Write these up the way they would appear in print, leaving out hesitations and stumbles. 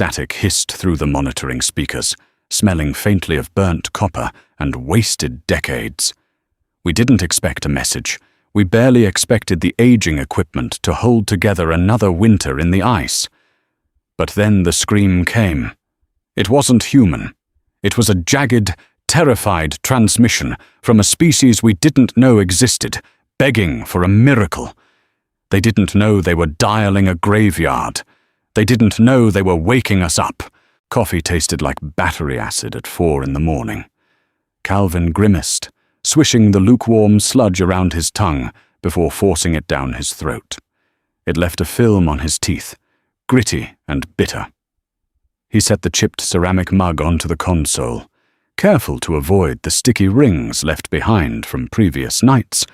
static hissed through the monitoring speakers, smelling faintly of burnt copper and wasted decades. We didn't expect a message. We barely expected the aging equipment to hold together another winter in the ice. But then the scream came. It wasn't human. It was a jagged, terrified transmission from a species we didn't know existed, begging for a miracle. They didn't know they were dialing a graveyard. They didn't know they were waking us up. Coffee tasted like battery acid at 4 a.m. Calvin grimaced, swishing the lukewarm sludge around his tongue before forcing it down his throat. It left a film on his teeth, gritty and bitter. He set the chipped ceramic mug onto the console, careful to avoid the sticky rings left behind from previous nights,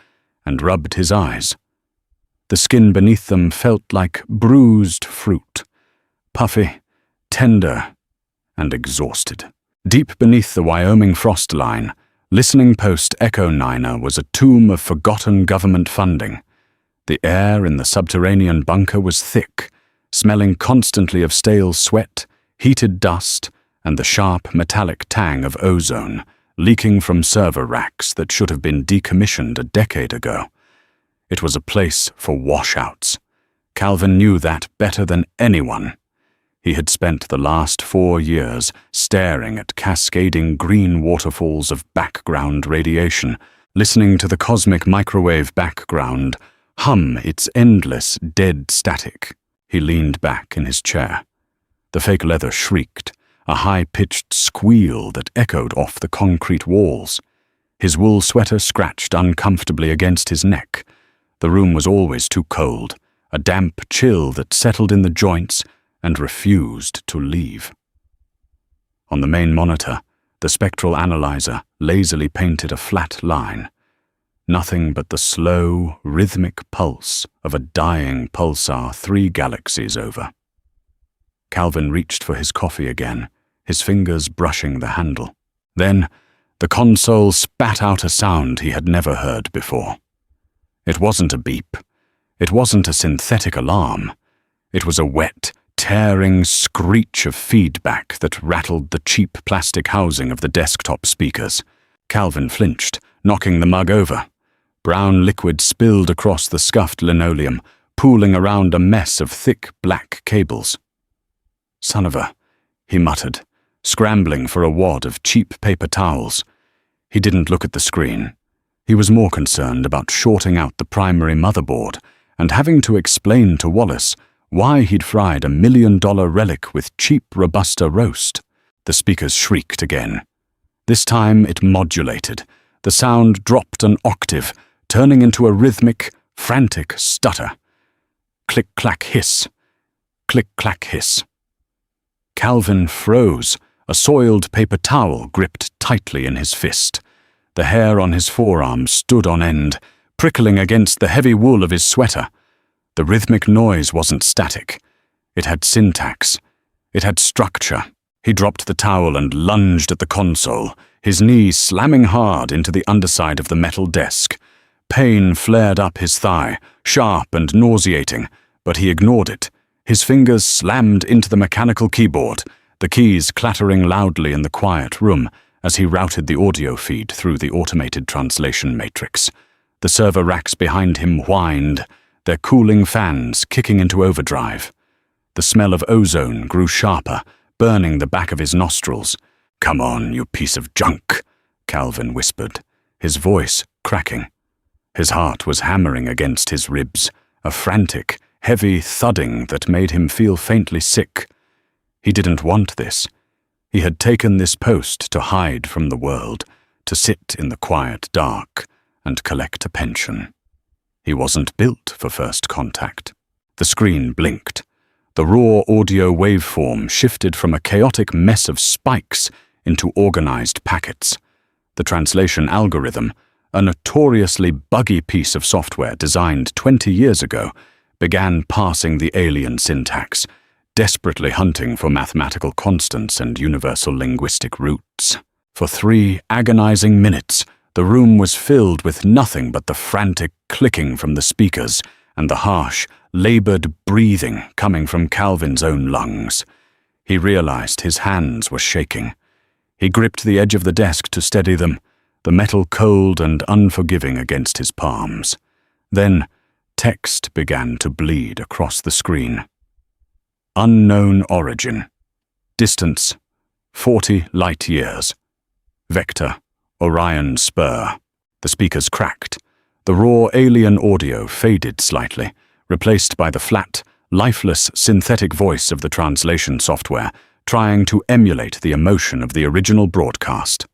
and rubbed his eyes. The skin beneath them felt like bruised fruit, puffy, tender, and exhausted. Deep beneath the Wyoming frost line, Listening Post Echo Niner was a tomb of forgotten government funding. The air in the subterranean bunker was thick, smelling constantly of stale sweat, heated dust, and the sharp metallic tang of ozone leaking from server racks that should have been decommissioned a decade ago. It was a place for washouts. Calvin knew that better than anyone. He had spent the last 4 years staring at cascading green waterfalls of background radiation, listening to the cosmic microwave background hum its endless dead static. He leaned back in his chair. The fake leather shrieked, a high-pitched squeal that echoed off the concrete walls. His wool sweater scratched uncomfortably against his neck. The room was always too cold, a damp chill that settled in the joints and refused to leave. On the main monitor, the spectral analyzer lazily painted a flat line. Nothing but the slow, rhythmic pulse of a dying pulsar 3 galaxies over. Calvin reached for his coffee again, his fingers brushing the handle. Then, the console spat out a sound he had never heard before. It wasn't a beep. It wasn't a synthetic alarm. It was a wet, tearing screech of feedback that rattled the cheap plastic housing of the desktop speakers. Calvin flinched, knocking the mug over. Brown liquid spilled across the scuffed linoleum, pooling around a mess of thick black cables. "Son of a," he muttered, scrambling for a wad of cheap paper towels. He didn't look at the screen. He was more concerned about shorting out the primary motherboard and having to explain to Wallace why he'd fried a $1 million relic with cheap Robusta roast. The speakers shrieked again. This time it modulated. The sound dropped an octave, turning into a rhythmic, frantic stutter. Click-clack hiss. Click-clack hiss. Calvin froze, a soiled paper towel gripped tightly in his fist. The hair on his forearm stood on end, prickling against the heavy wool of his sweater. The rhythmic noise wasn't static. It had syntax. It had structure. He dropped the towel and lunged at the console, his knee slamming hard into the underside of the metal desk. Pain flared up his thigh, sharp and nauseating, but he ignored it. His fingers slammed into the mechanical keyboard, the keys clattering loudly in the quiet room as he routed the audio feed through the automated translation matrix. The server racks behind him whined, their cooling fans kicking into overdrive. The smell of ozone grew sharper, burning the back of his nostrils. "Come on, you piece of junk," Calvin whispered, his voice cracking. His heart was hammering against his ribs, a frantic, heavy thudding that made him feel faintly sick. He didn't want this. He had taken this post to hide from the world, to sit in the quiet dark and collect a pension. He wasn't built for first contact. The screen blinked. The raw audio waveform shifted from a chaotic mess of spikes into organized packets. The translation algorithm, a notoriously buggy piece of software designed 20 years ago, began parsing the alien syntax, desperately hunting for mathematical constants and universal linguistic roots. For 3 agonizing minutes, the room was filled with nothing but the frantic clicking from the speakers and the harsh, labored breathing coming from Calvin's own lungs. He realized his hands were shaking. He gripped the edge of the desk to steady them, the metal cold and unforgiving against his palms. Then, text began to bleed across the screen. Unknown origin. Distance, 40 light-years. Vector, Orion Spur. The speakers cracked. The raw alien audio faded slightly, replaced by the flat, lifeless synthetic voice of the translation software, trying to emulate the emotion of the original broadcast.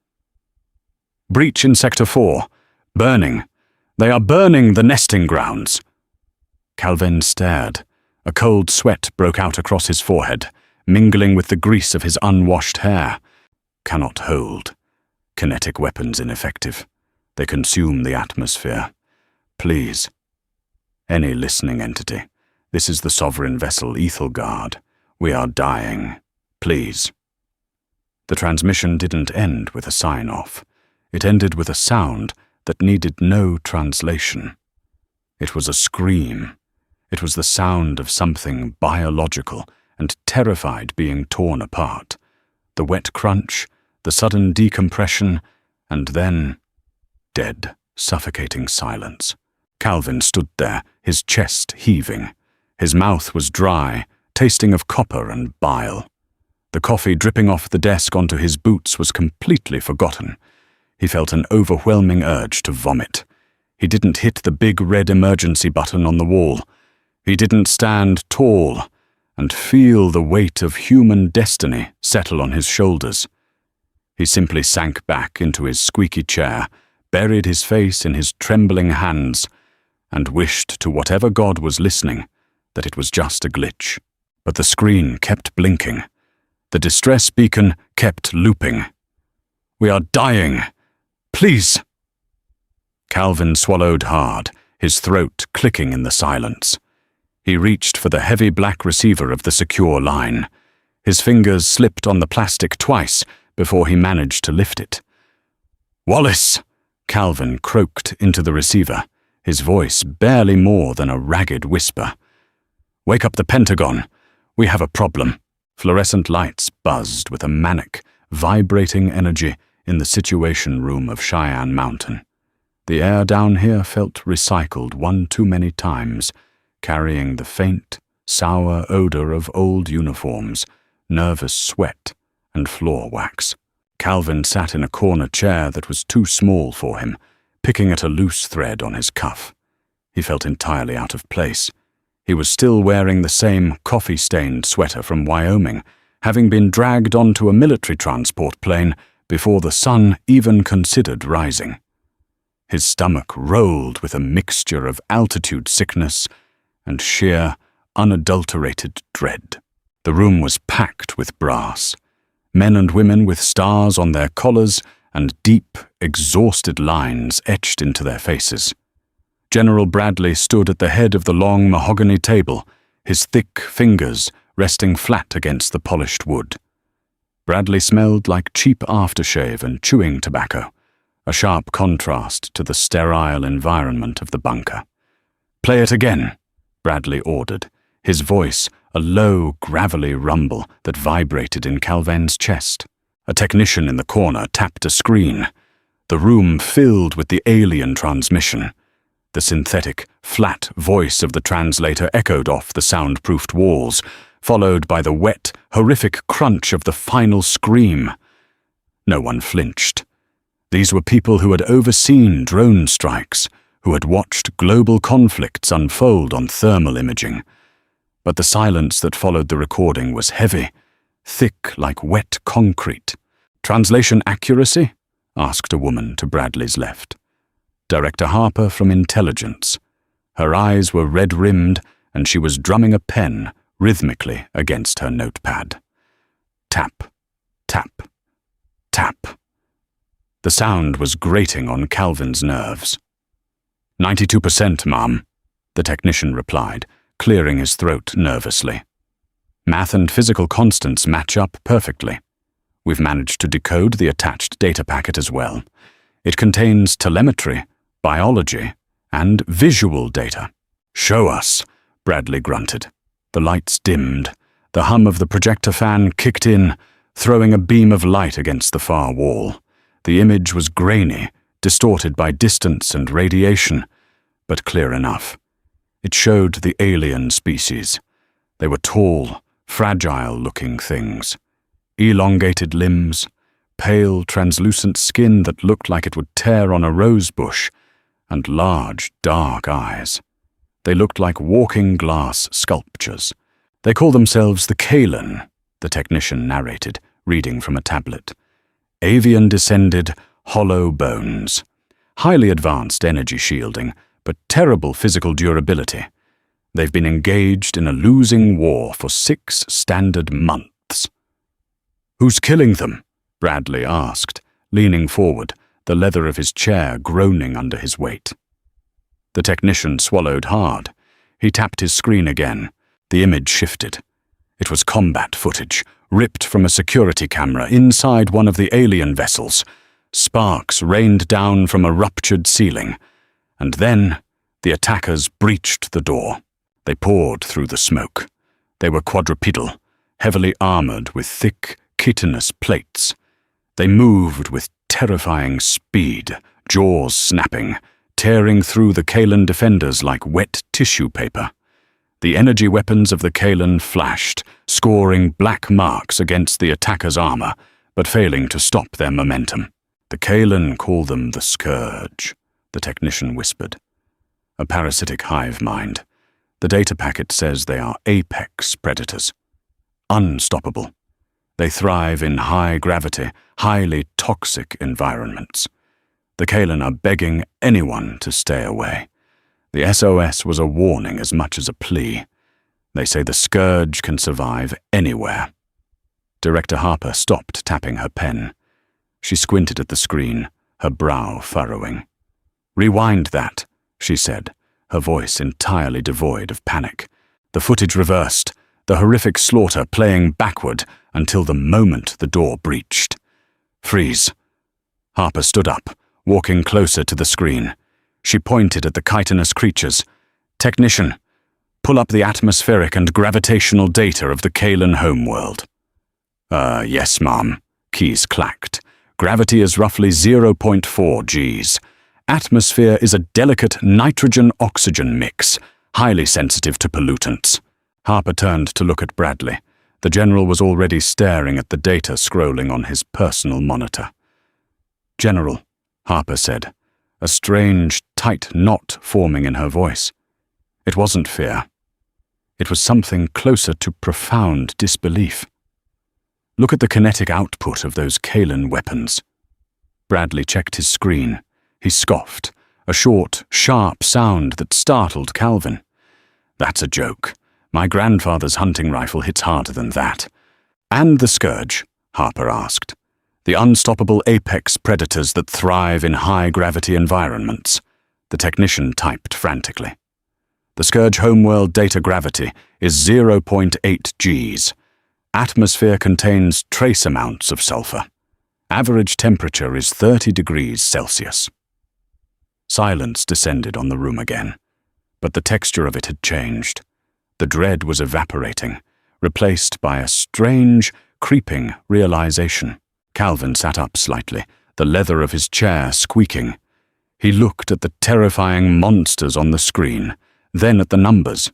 Breach in Sector 4. Burning. They are burning the nesting grounds. Calvin stared. A cold sweat broke out across his forehead, mingling with the grease of his unwashed hair. Cannot hold. Kinetic weapons ineffective. They consume the atmosphere. Please. Any listening entity. This is the sovereign vessel Ethelgard. We are dying. Please. The transmission didn't end with a sign-off. It ended with a sound that needed no translation. It was a scream. It was the sound of something biological and terrified being torn apart. The wet crunch, the sudden decompression, and then dead, suffocating silence. Calvin stood there, his chest heaving. His mouth was dry, tasting of copper and bile. The coffee dripping off the desk onto his boots was completely forgotten. He felt an overwhelming urge to vomit. He didn't hit the big red emergency button on the wall. He didn't stand tall and feel the weight of human destiny settle on his shoulders. He simply sank back into his squeaky chair, buried his face in his trembling hands, and wished to whatever god was listening that it was just a glitch. But the screen kept blinking. The distress beacon kept looping. We are dying. Please. Calvin swallowed hard, his throat clicking in the silence. He reached for the heavy black receiver of the secure line. His fingers slipped on the plastic twice before he managed to lift it. Wallace! Calvin croaked into the receiver, his voice barely more than a ragged whisper. Wake up the Pentagon. We have a problem. Fluorescent lights buzzed with a manic, vibrating energy in the Situation Room of Cheyenne Mountain. The air down here felt recycled one too many times, carrying the faint, sour odor of old uniforms, nervous sweat, and floor wax. Calvin sat in a corner chair that was too small for him, picking at a loose thread on his cuff. He felt entirely out of place. He was still wearing the same coffee-stained sweater from Wyoming, having been dragged onto a military transport plane before the sun even considered rising. His stomach rolled with a mixture of altitude sickness and sheer, unadulterated dread. The room was packed with brass. Men and women with stars on their collars and deep, exhausted lines etched into their faces. General Bradley stood at the head of the long mahogany table, his thick fingers resting flat against the polished wood. Bradley smelled like cheap aftershave and chewing tobacco, a sharp contrast to the sterile environment of the bunker. "Play it again," Bradley ordered, his voice a low, gravelly rumble that vibrated in Calvin's chest. A technician in the corner tapped a screen. The room filled with the alien transmission. The synthetic, flat voice of the translator echoed off the soundproofed walls, followed by the wet, horrific crunch of the final scream. No one flinched. These were people who had overseen drone strikes, who had watched global conflicts unfold on thermal imaging. But the silence that followed the recording was heavy, thick like wet concrete. "Translation accuracy?" asked a woman to Bradley's left. Director Harper from Intelligence. Her eyes were red-rimmed, and she was drumming a pen rhythmically against her notepad. Tap, tap, tap. The sound was grating on Calvin's nerves. 92%, ma'am, the technician replied, clearing his throat nervously. Math and physical constants match up perfectly. We've managed to decode the attached data packet as well. It contains telemetry, biology, and visual data. "Show us," Bradley grunted. The lights dimmed. The hum of the projector fan kicked in, throwing a beam of light against the far wall. The image was grainy, distorted by distance and radiation, but clear enough. It showed the alien species. They were tall, fragile-looking things. Elongated limbs, pale, translucent skin that looked like it would tear on a rose bush, and large, dark eyes. They looked like walking glass sculptures. They call themselves the Kalan, the technician narrated, reading from a tablet. Avian-descended, hollow bones. Highly advanced energy shielding, but terrible physical durability. They've been engaged in a losing war for 6 standard months. "Who's killing them?" Bradley asked, leaning forward, the leather of his chair groaning under his weight. The technician swallowed hard. He tapped his screen again. The image shifted. It was combat footage, ripped from a security camera inside one of the alien vessels. Sparks rained down from a ruptured ceiling. And then, the attackers breached the door. They poured through the smoke. They were quadrupedal, heavily armored with thick, chitinous plates. They moved with terrifying speed, jaws snapping, tearing through the Kalan defenders like wet tissue paper. The energy weapons of the Kalan flashed, scoring black marks against the attackers' armor, but failing to stop their momentum. "The Kalan call them the Scourge," the technician whispered. "A parasitic hive mind. The data packet says they are apex predators. Unstoppable. They thrive in high-gravity, highly toxic environments. The Kalan are begging anyone to stay away. The SOS was a warning as much as a plea. They say the Scourge can survive anywhere." Director Harper stopped tapping her pen. She squinted at the screen, her brow furrowing. "Rewind that," she said, her voice entirely devoid of panic. The footage reversed, the horrific slaughter playing backward until the moment the door breached. "Freeze." Harper stood up, walking closer to the screen. She pointed at the chitinous creatures. "Technician, pull up the atmospheric and gravitational data of the Kalan homeworld." Yes, ma'am," keys clacked. "Gravity is roughly 0.4 Gs. Atmosphere is a delicate nitrogen-oxygen mix, highly sensitive to pollutants." Harper turned to look at Bradley. The general was already staring at the data scrolling on his personal monitor. "General," Harper said, a strange, tight knot forming in her voice. It wasn't fear. It was something closer to profound disbelief. "Look at the kinetic output of those Kalan weapons." Bradley checked his screen. He scoffed, a short, sharp sound that startled Calvin. "That's a joke. My grandfather's hunting rifle hits harder than that." "And the Scourge?" Harper asked. "The unstoppable apex predators that thrive in high-gravity environments." The technician typed frantically. "The Scourge homeworld data gravity is 0.8 Gs. Atmosphere contains trace amounts of sulfur. Average temperature is 30 degrees Celsius." Silence descended on the room again, but the texture of it had changed. The dread was evaporating, replaced by a strange, creeping realization. Calvin sat up slightly, the leather of his chair squeaking. He looked at the terrifying monsters on the screen, then at the numbers.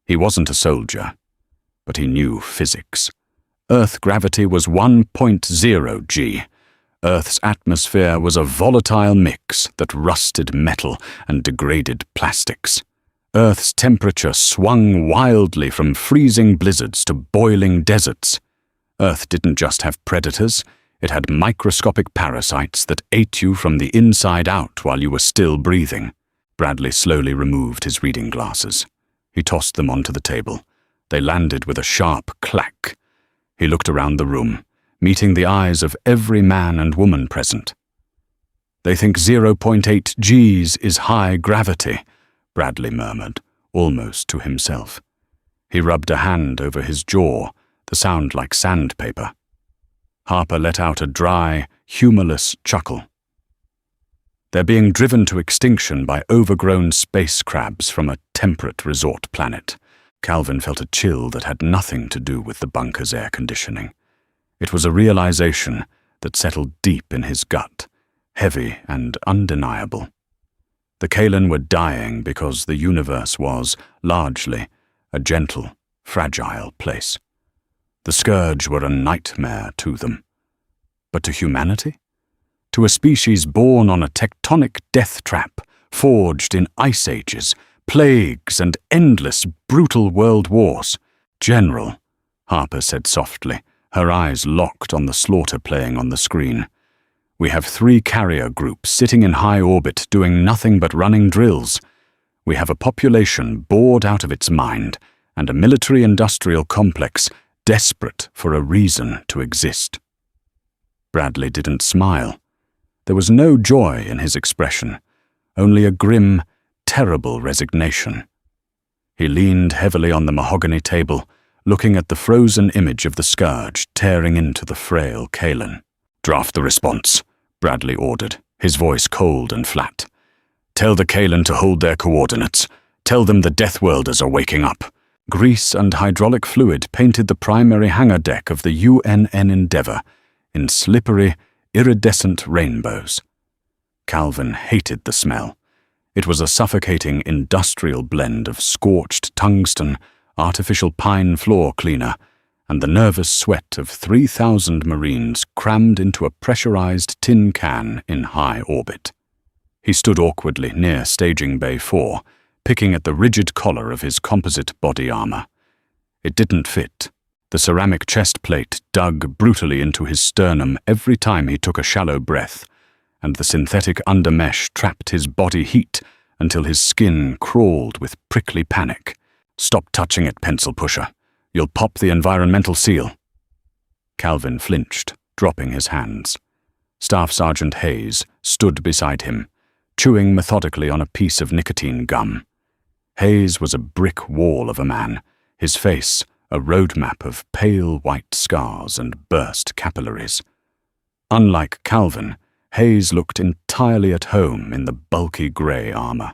He wasn't a soldier, but he knew physics. Earth gravity was 1.0 G. Earth's atmosphere was a volatile mix that rusted metal and degraded plastics. Earth's temperature swung wildly from freezing blizzards to boiling deserts. Earth didn't just have predators, it had microscopic parasites that ate you from the inside out while you were still breathing. Bradley slowly removed his reading glasses. He tossed them onto the table. They landed with a sharp clack. He looked around the room, meeting the eyes of every man and woman present. "They think 0.8 Gs is high gravity," Bradley murmured, almost to himself. He rubbed a hand over his jaw, the sound like sandpaper. Harper let out a dry, humorless chuckle. "They're being driven to extinction by overgrown space crabs from a temperate resort planet. Calvin felt a chill that had nothing to do with the bunker's air conditioning. It was a realization that settled deep in his gut, heavy and undeniable. The Kaelen were dying because the universe was, largely, a gentle, fragile place. The Scourge were a nightmare to them. But to humanity? To a species born on a tectonic death trap, forged in ice ages, plagues, and endless, brutal world wars. "General," Harper said softly, her eyes locked on the slaughter playing on the screen. "We have 3 carrier groups sitting in high orbit doing nothing but running drills. We have a population bored out of its mind, and a military-industrial complex desperate for a reason to exist." Bradley didn't smile. There was no joy in his expression, only a grim, terrible resignation. He leaned heavily on the mahogany table, looking at the frozen image of the Scourge tearing into the frail Kaelen. "Draft the response," Bradley ordered, his voice cold and flat. "Tell the Kaelen to hold their coordinates. Tell them the Deathworlders are waking up." Grease and hydraulic fluid painted the primary hangar deck of the UNN Endeavour in slippery, iridescent rainbows. Calvin hated the smell. It was a suffocating industrial blend of scorched tungsten, artificial pine floor cleaner, and the nervous sweat of 3,000 Marines crammed into a pressurized tin can in high orbit. He stood awkwardly near Staging Bay 4, picking at the rigid collar of his composite body armor. It didn't fit. The ceramic chest plate dug brutally into his sternum every time he took a shallow breath, and the synthetic undermesh trapped his body heat until his skin crawled with prickly panic. "Stop touching it, pencil pusher. You'll pop the environmental seal." Calvin flinched, dropping his hands. Staff Sergeant Hayes stood beside him, chewing methodically on a piece of nicotine gum. Hayes was a brick wall of a man, his face a roadmap of pale white scars and burst capillaries. Unlike Calvin, Hayes looked entirely at home in the bulky grey armor.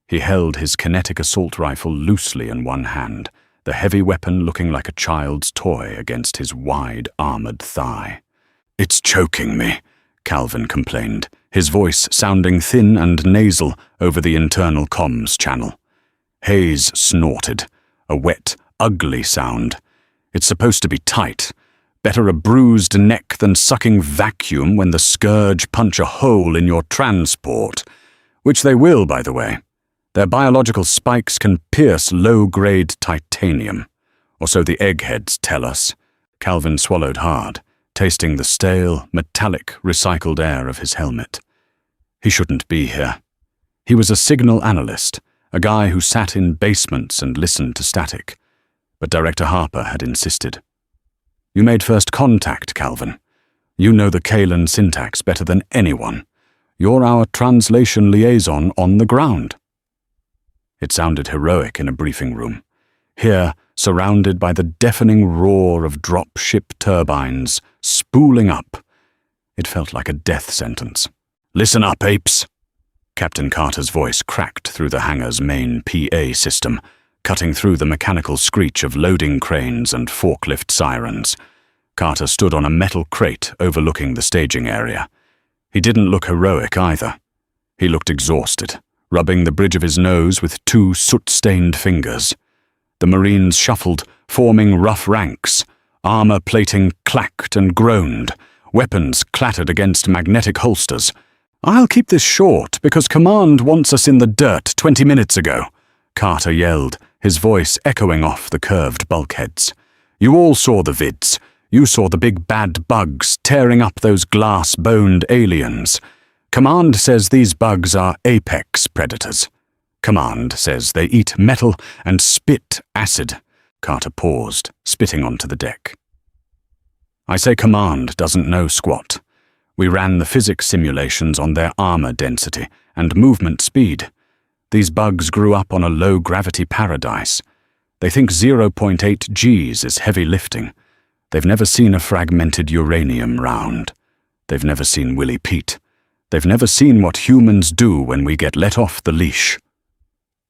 He held his kinetic assault rifle loosely in one hand, the heavy weapon looking like a child's toy against his wide, armored thigh. "It's choking me," Calvin complained, his voice sounding thin and nasal over the internal comms channel. Hayes snorted, a wet, ugly sound. "It's supposed to be tight. Better a bruised neck than sucking vacuum when the Scourge punch a hole in your transport. Which they will, by the way. Their biological spikes can pierce low-grade titanium. Or so the eggheads tell us." Calvin swallowed hard, tasting the stale, metallic, recycled air of his helmet. He shouldn't be here. He was a signal analyst, a guy who sat in basements and listened to static. But Director Harper had insisted. "You made first contact, Calvin. You know the Kaelen syntax better than anyone. You're our translation liaison on the ground." It sounded heroic in a briefing room. Here, surrounded by the deafening roar of drop-ship turbines, spooling up, it felt like a death sentence. "Listen up, apes!" Captain Carter's voice cracked through the hangar's main PA system, cutting through the mechanical screech of loading cranes and forklift sirens. Carter stood on a metal crate overlooking the staging area. He didn't look heroic either. He looked exhausted, rubbing the bridge of his nose with 2 soot-stained fingers. The Marines shuffled, forming rough ranks. Armor plating clacked and groaned. Weapons clattered against magnetic holsters. "I'll keep this short because Command wants us in the dirt 20 minutes ago," Carter yelled, his voice echoing off the curved bulkheads. "You all saw the vids. You saw the big bad bugs tearing up those glass-boned aliens. Command says these bugs are apex predators. Command says they eat metal and spit acid." Carter paused, spitting onto the deck. "I say Command doesn't know squat. We ran the physics simulations on their armor density and movement speed. These bugs grew up on a low-gravity paradise. They think 0.8 Gs is heavy lifting. They've never seen a fragmented uranium round. They've never seen Willie Pete. They've never seen what humans do when we get let off the leash."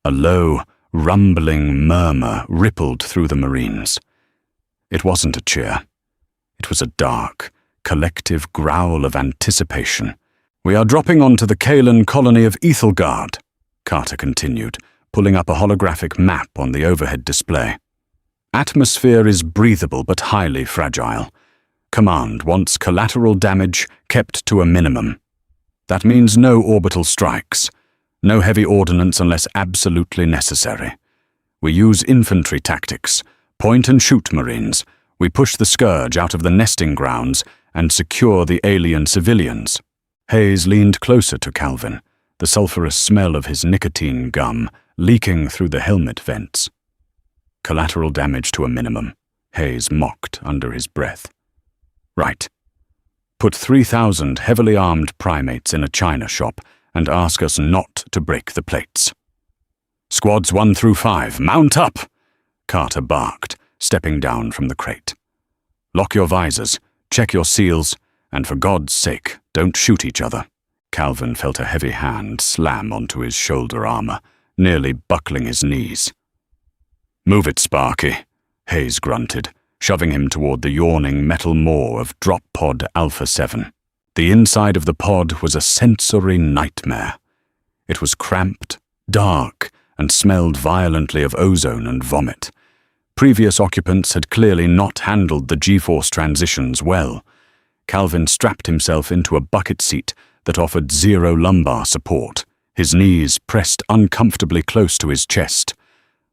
A low, rumbling murmur rippled through the Marines. It wasn't a cheer. It was a dark, collective growl of anticipation. "We are dropping onto the Kaelan colony of Ethelgard," Carter continued, pulling up a holographic map on the overhead display. "Atmosphere is breathable but highly fragile. Command wants collateral damage kept to a minimum. That means no orbital strikes, no heavy ordnance unless absolutely necessary. We use infantry tactics, point-and-shoot Marines. We push the scourge out of the nesting grounds and secure the alien civilians." Hayes leaned closer to Calvin, the sulphurous smell of his nicotine gum leaking through the helmet vents. "Collateral damage to a minimum," Hayes mocked under his breath. "Right. Put 3,000 heavily armed primates in a china shop and ask us not to break the plates." "Squads 1 through 5, mount up!" Carter barked, stepping down from the crate. "Lock your visors, check your seals, and for God's sake, don't shoot each other." Calvin felt a heavy hand slam onto his shoulder armor, nearly buckling his knees. "Move it, Sparky," Hayes grunted, shoving him toward the yawning metal maw of drop pod Alpha 7. The inside of the pod was a sensory nightmare. It was cramped, dark, and smelled violently of ozone and vomit. Previous occupants had clearly not handled the G-force transitions well. Calvin strapped himself into a bucket seat that offered zero lumbar support, his knees pressed uncomfortably close to his chest.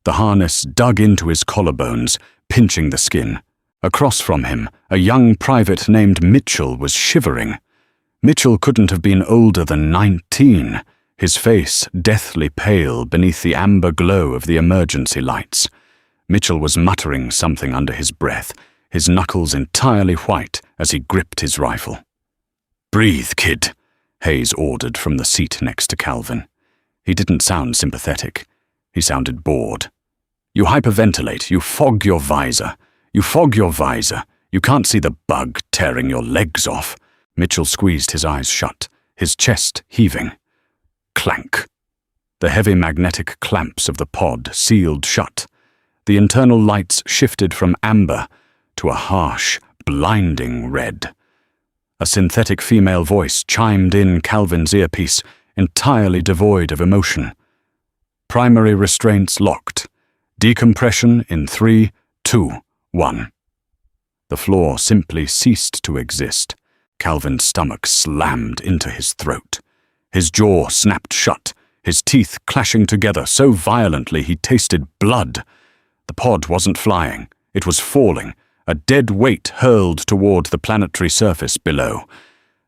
The harness dug into his collarbones, pinching the skin. Across from him, a young private named Mitchell was shivering. Mitchell couldn't have been older than 19, his face deathly pale beneath the amber glow of the emergency lights. Mitchell was muttering something under his breath, his knuckles entirely white as he gripped his rifle. "Breathe, kid," Hayes ordered from the seat next to Calvin. He didn't sound sympathetic. He sounded bored. "You hyperventilate, you fog your visor. You can't see the bug tearing your legs off." Mitchell squeezed his eyes shut, his chest heaving. Clank. The heavy magnetic clamps of the pod sealed shut. The internal lights shifted from amber to a harsh, blinding red. A synthetic female voice chimed in Calvin's earpiece, entirely devoid of emotion. "Primary restraints locked. Decompression in 3, 2, 1. The floor simply ceased to exist. Calvin's stomach slammed into his throat. His jaw snapped shut, his teeth clashing together so violently he tasted blood. The pod wasn't flying. It was falling, a dead weight hurled toward the planetary surface below.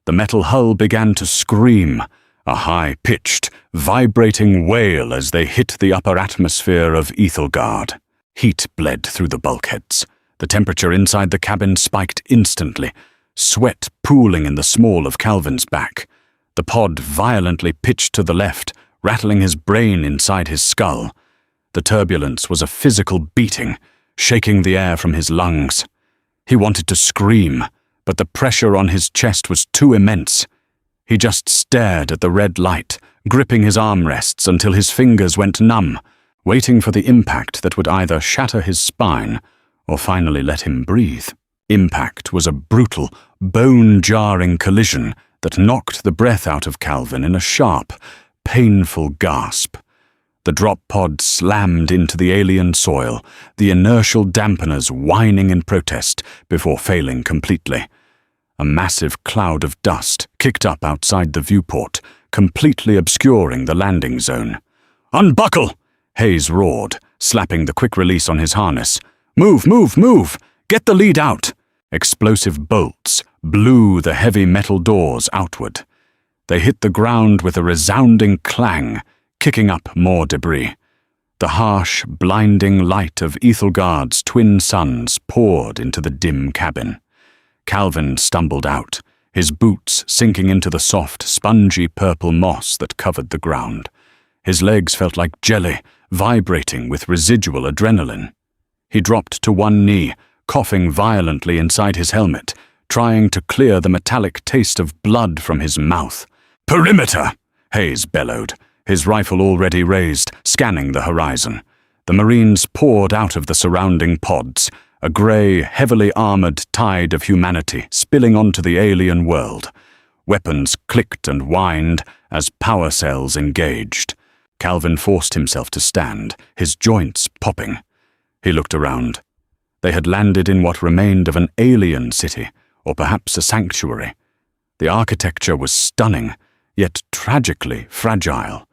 The metal hull began to scream, a high-pitched, vibrating wail as they hit the upper atmosphere of Ethelgard. Heat bled through the bulkheads. The temperature inside the cabin spiked instantly, sweat pooling in the small of Calvin's back. The pod violently pitched to the left, rattling his brain inside his skull. The turbulence was a physical beating, shaking the air from his lungs. He wanted to scream, but the pressure on his chest was too immense. He just stared at the red light, gripping his armrests until his fingers went numb, waiting for the impact that would either shatter his spine or finally let him breathe. Impact was a brutal, bone-jarring collision that knocked the breath out of Calvin in a sharp, painful gasp. The drop pod slammed into the alien soil, the inertial dampeners whining in protest before failing completely. A massive cloud of dust kicked up outside the viewport, completely obscuring the landing zone. "Unbuckle!" Hayes roared, slapping the quick release on his harness. "Move, move, move! Get the lead out!" Explosive bolts blew the heavy metal doors outward. They hit the ground with a resounding clang, kicking up more debris. The harsh, blinding light of Ethelgard's twin suns poured into the dim cabin. Calvin stumbled out, his boots sinking into the soft, spongy purple moss that covered the ground. His legs felt like jelly, vibrating with residual adrenaline. He dropped to one knee, coughing violently inside his helmet, trying to clear the metallic taste of blood from his mouth. "Perimeter!" Hayes bellowed, his rifle already raised, scanning the horizon. The Marines poured out of the surrounding pods, a grey, heavily armoured tide of humanity spilling onto the alien world. Weapons clicked and whined as power cells engaged. Calvin forced himself to stand, his joints popping. He looked around. They had landed in what remained of an alien city, or perhaps a sanctuary. The architecture was stunning, yet tragically fragile.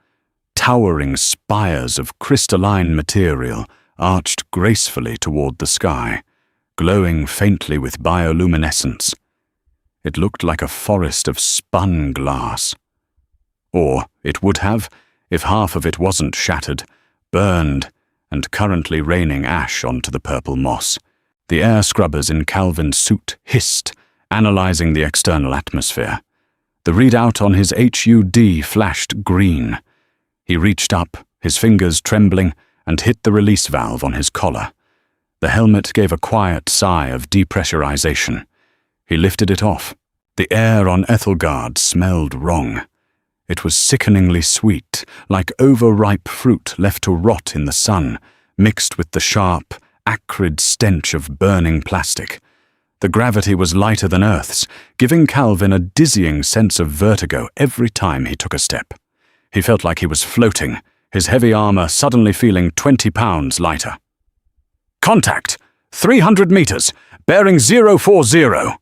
Towering spires of crystalline material arched gracefully toward the sky, glowing faintly with bioluminescence. It looked like a forest of spun glass. Or it would have, if half of it wasn't shattered, burned, and currently raining ash onto the purple moss. The air scrubbers in Calvin's suit hissed, analyzing the external atmosphere. The readout on his HUD flashed green. He reached up, his fingers trembling, and hit the release valve on his collar. The helmet gave a quiet sigh of depressurization. He lifted it off. The air on Ethelgard smelled wrong. It was sickeningly sweet, like overripe fruit left to rot in the sun, mixed with the sharp, acrid stench of burning plastic. The gravity was lighter than Earth's, giving Calvin a dizzying sense of vertigo every time he took a step. He felt like he was floating, his heavy armor suddenly feeling 20 pounds lighter. "Contact! 300 meters! Bearing 040!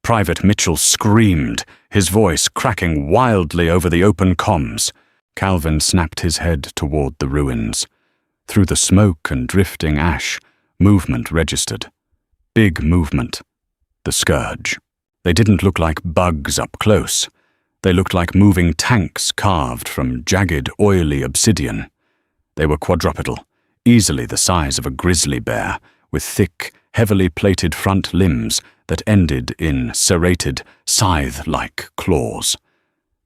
Private Mitchell screamed, his voice cracking wildly over the open comms. Calvin snapped his head toward the ruins. Through the smoke and drifting ash, movement registered. Big movement. The Scourge. They didn't look like bugs up close. They looked like moving tanks carved from jagged, oily obsidian. They were quadrupedal, easily the size of a grizzly bear, with thick, heavily plated front limbs that ended in serrated, scythe-like claws.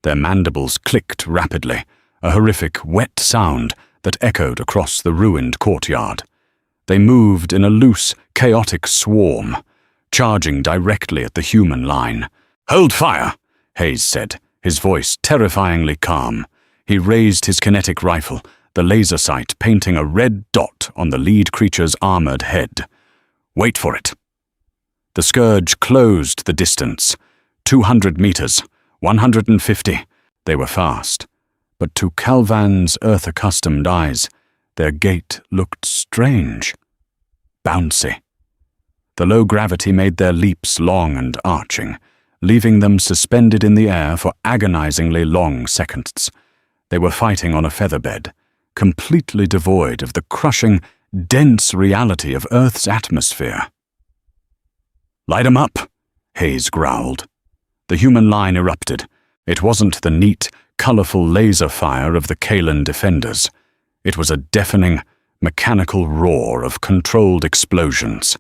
Their mandibles clicked rapidly, a horrific, wet sound that echoed across the ruined courtyard. They moved in a loose, chaotic swarm, charging directly at the human line. "Hold fire," Hayes said, his voice terrifyingly calm. He raised his kinetic rifle, the laser sight painting a red dot on the lead creature's armored head. "Wait for it." The Scourge closed the distance. 200 meters, 150. They were fast. But to Calvin's Earth-accustomed eyes, their gait looked strange. Bouncy. The low gravity made their leaps long and arching, leaving them suspended in the air for agonizingly long seconds. They were fighting on a featherbed, completely devoid of the crushing, dense reality of Earth's atmosphere. "Light 'em up," Hayes growled. The human line erupted. It wasn't the neat, colorful laser fire of the Kalan defenders. It was a deafening, mechanical roar of controlled explosions.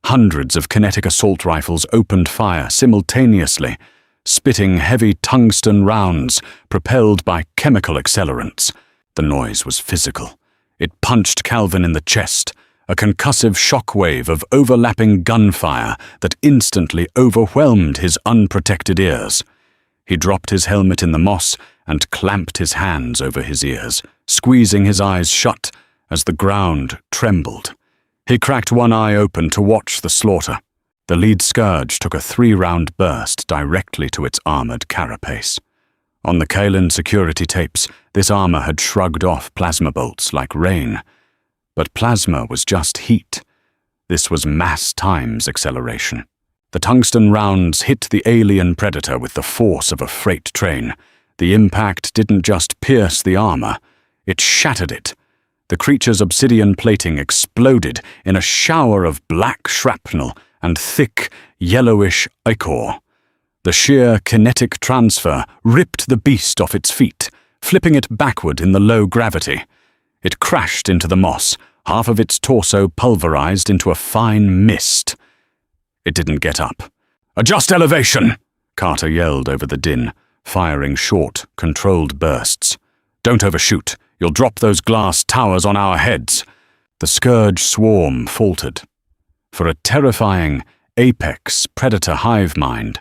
Hundreds of kinetic assault rifles opened fire simultaneously, spitting heavy tungsten rounds propelled by chemical accelerants. The noise was physical. It punched Calvin in the chest, a concussive shockwave of overlapping gunfire that instantly overwhelmed his unprotected ears. He dropped his helmet in the moss and clamped his hands over his ears, squeezing his eyes shut as the ground trembled. He cracked one eye open to watch the slaughter. The lead Scourge took a 3-round burst directly to its armored carapace. On the Kalan security tapes, this armor had shrugged off plasma bolts like rain. But plasma was just heat. This was mass times acceleration. The tungsten rounds hit the alien predator with the force of a freight train. The impact didn't just pierce the armor, it shattered it. The creature's obsidian plating exploded in a shower of black shrapnel and thick, yellowish ichor. The sheer kinetic transfer ripped the beast off its feet, flipping it backward in the low gravity. It crashed into the moss, half of its torso pulverized into a fine mist. It didn't get up. "Adjust elevation!" Carter yelled over the din, firing short, controlled bursts. "Don't overshoot. You'll drop those glass towers on our heads." The Scourge swarm faltered. For a terrifying, apex predator hive mind,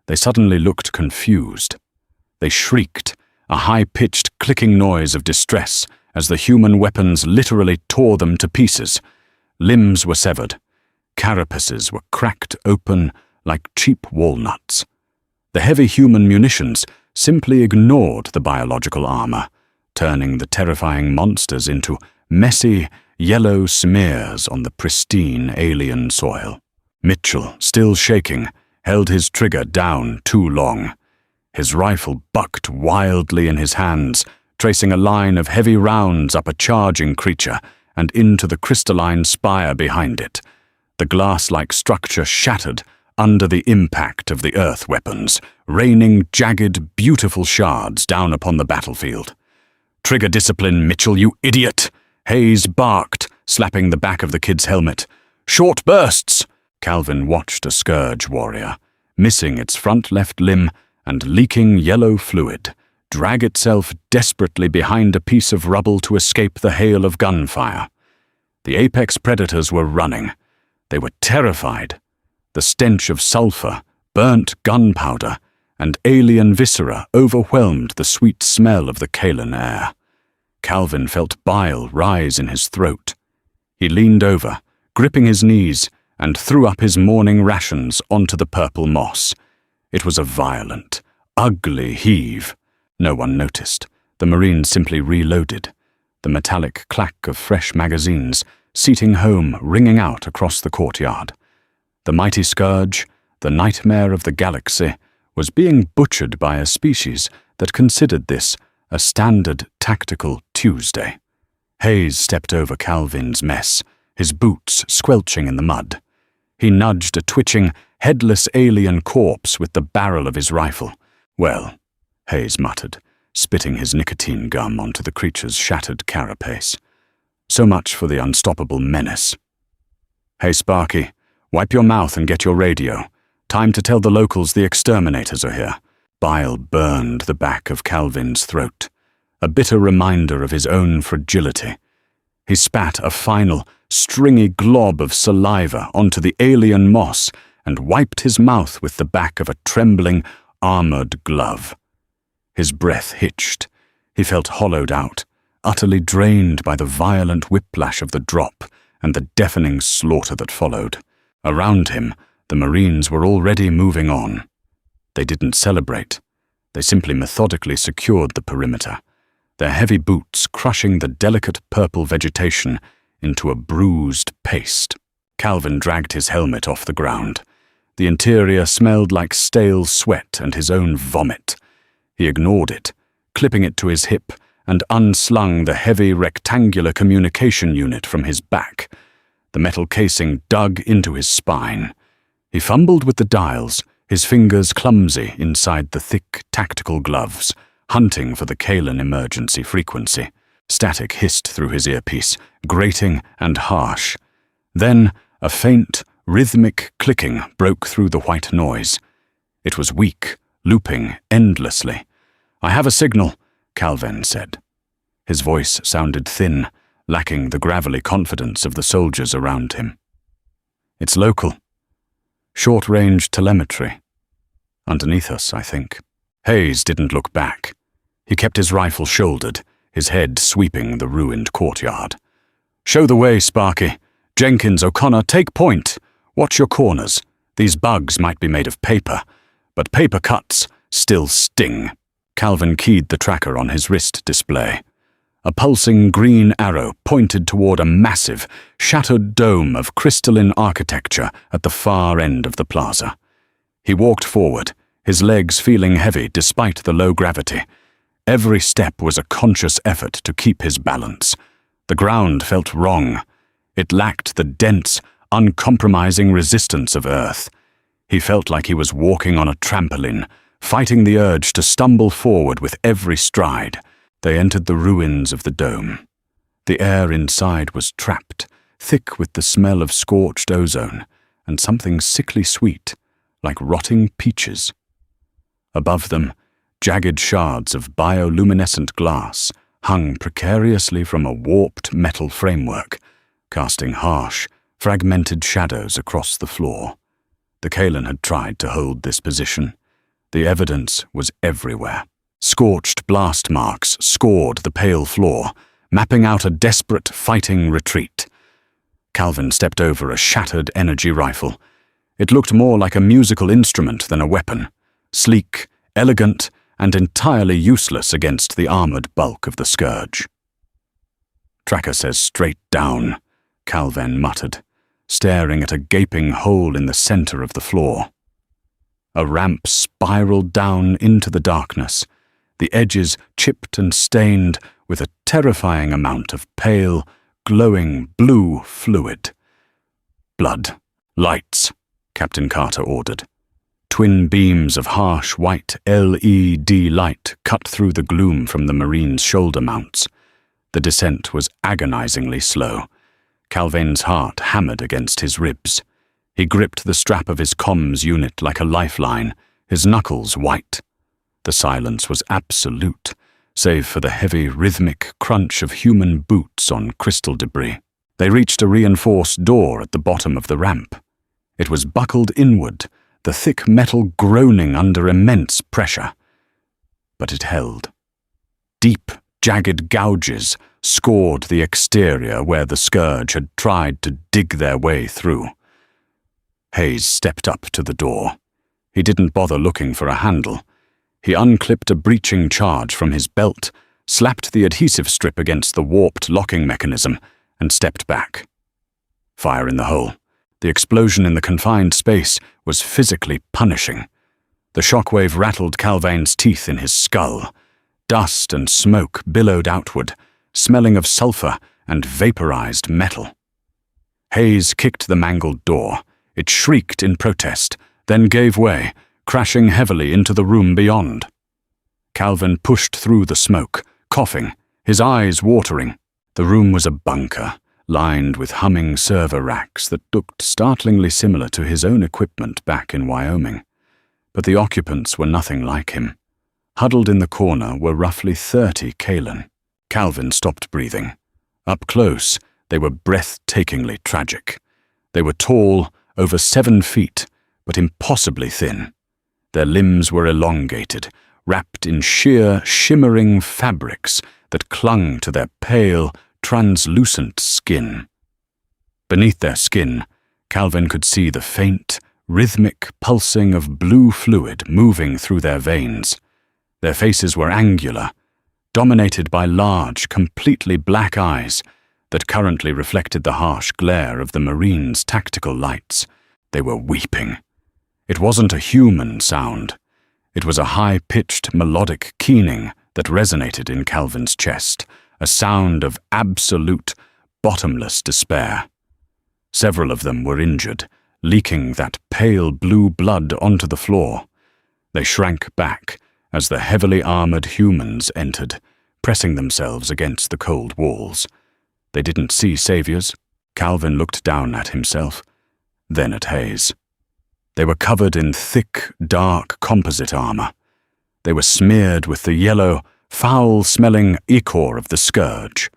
they suddenly looked confused. They shrieked, a high-pitched clicking noise of distress, as the human weapons literally tore them to pieces. Limbs were severed. Carapaces were cracked open like cheap walnuts. The heavy human munitions simply ignored the biological armor, turning the terrifying monsters into messy, yellow smears on the pristine alien soil. Mitchell, still shaking, held his trigger down too long. His rifle bucked wildly in his hands, tracing a line of heavy rounds up a charging creature and into the crystalline spire behind it. The glass-like structure shattered under the impact of the earth weapons, raining jagged, beautiful shards down upon the battlefield. "Trigger discipline, Mitchell, you idiot!" Hayes barked, slapping the back of the kid's helmet. "Short bursts!" Calvin watched a Scourge warrior, missing its front left limb and leaking yellow fluid, drag itself desperately behind a piece of rubble to escape the hail of gunfire. The apex predators were running. They were terrified. The stench of sulfur, burnt gunpowder, and alien viscera overwhelmed the sweet smell of the Kalan air. Calvin felt bile rise in his throat. He leaned over, gripping his knees, and threw up his morning rations onto the purple moss. It was a violent, ugly heave. No one noticed. The Marines simply reloaded, the metallic clack of fresh magazines, seating home ringing out across the courtyard. The mighty Scourge, the nightmare of the galaxy, was being butchered by a species that considered this a standard tactical Tuesday. Hayes stepped over Calvin's mess, his boots squelching in the mud. He nudged a twitching, headless alien corpse with the barrel of his rifle. "Well," Hayes muttered, spitting his nicotine gum onto the creature's shattered carapace. "So much for the unstoppable menace. Hey, Sparky, wipe your mouth and get your radio. Time to tell the locals the exterminators are here." Bile burned the back of Calvin's throat, a bitter reminder of his own fragility. He spat a final, stringy glob of saliva onto the alien moss and wiped his mouth with the back of a trembling, armored glove. His breath hitched. He felt hollowed out, utterly drained by the violent whiplash of the drop and the deafening slaughter that followed. Around him, the Marines were already moving on. They didn't celebrate. They simply methodically secured the perimeter, their heavy boots crushing the delicate purple vegetation into a bruised paste. Calvin dragged his helmet off the ground. The interior smelled like stale sweat and his own vomit. He ignored it, clipping it to his hip, and unslung the heavy rectangular communication unit from his back. The metal casing dug into his spine. He fumbled with the dials, his fingers clumsy inside the thick tactical gloves, hunting for the Kalan emergency frequency. Static hissed through his earpiece, grating and harsh. Then a faint, rhythmic clicking broke through the white noise. It was weak, looping endlessly. "I have a signal," Calvin said. His voice sounded thin, lacking the gravelly confidence of the soldiers around him. "It's local. Short-range telemetry. Underneath us, I think." Hayes didn't look back. He kept his rifle shouldered, his head sweeping the ruined courtyard. "Show the way, Sparky. Jenkins, O'Connor, take point. Watch your corners. These bugs might be made of paper, but paper cuts still sting." Calvin keyed the tracker on his wrist display. A pulsing green arrow pointed toward a massive, shattered dome of crystalline architecture at the far end of the plaza. He walked forward, his legs feeling heavy despite the low gravity. Every step was a conscious effort to keep his balance. The ground felt wrong. It lacked the dense, uncompromising resistance of Earth. He felt like he was walking on a trampoline, fighting the urge to stumble forward with every stride. They entered the ruins of the dome. The air inside was trapped, thick with the smell of scorched ozone, and something sickly sweet, like rotting peaches. Above them, jagged shards of bioluminescent glass hung precariously from a warped metal framework, casting harsh, fragmented shadows across the floor. The Kalan had tried to hold this position. The evidence was everywhere. Scorched blast marks scored the pale floor, mapping out a desperate fighting retreat. Calvin stepped over a shattered energy rifle. It looked more like a musical instrument than a weapon, sleek, elegant, and entirely useless against the armored bulk of the Scourge. "Tracker says straight down," Calvin muttered, staring at a gaping hole in the center of the floor. A ramp spiraled down into the darkness, the edges chipped and stained with a terrifying amount of pale, glowing blue fluid. "Blood. Lights," Captain Carter ordered. Twin beams of harsh white LED light cut through the gloom from the Marine's shoulder mounts. The descent was agonizingly slow. Calvin's heart hammered against his ribs. He gripped the strap of his comms unit like a lifeline, his knuckles white. The silence was absolute, save for the heavy, rhythmic crunch of human boots on crystal debris. They reached a reinforced door at the bottom of the ramp. It was buckled inward, the thick metal groaning under immense pressure. But it held. Deep, jagged gouges scored the exterior where the Scourge had tried to dig their way through. Hayes stepped up to the door. He didn't bother looking for a handle. He unclipped a breaching charge from his belt, slapped the adhesive strip against the warped locking mechanism, and stepped back. Fire in the hole. The explosion in the confined space was physically punishing. The shockwave rattled Calvin's teeth in his skull. Dust and smoke billowed outward, smelling of sulfur and vaporized metal. Hayes kicked the mangled door. It shrieked in protest, then gave way, crashing heavily into the room beyond. Calvin pushed through the smoke, coughing, his eyes watering. The room was a bunker, lined with humming server racks that looked startlingly similar to his own equipment back in Wyoming. But the occupants were nothing like him. Huddled in the corner were roughly 30 Kalan. Calvin stopped breathing. Up close, they were breathtakingly tragic. They were tall, over 7 feet, but impossibly thin. Their limbs were elongated, wrapped in sheer, shimmering fabrics that clung to their pale, translucent skin. Beneath their skin, Calvin could see the faint, rhythmic pulsing of blue fluid moving through their veins. Their faces were angular, dominated by large, completely black eyes that currently reflected the harsh glare of the Marine's tactical lights. They were weeping. It wasn't a human sound. It was a high-pitched, melodic keening that resonated in Calvin's chest, a sound of absolute, bottomless despair. Several of them were injured, leaking that pale blue blood onto the floor. They shrank back as the heavily armored humans entered, pressing themselves against the cold walls. They didn't see saviors. Calvin looked down at himself, then at Hayes. They were covered in thick, dark composite armor. They were smeared with the yellow, foul-smelling ichor of the Scourge.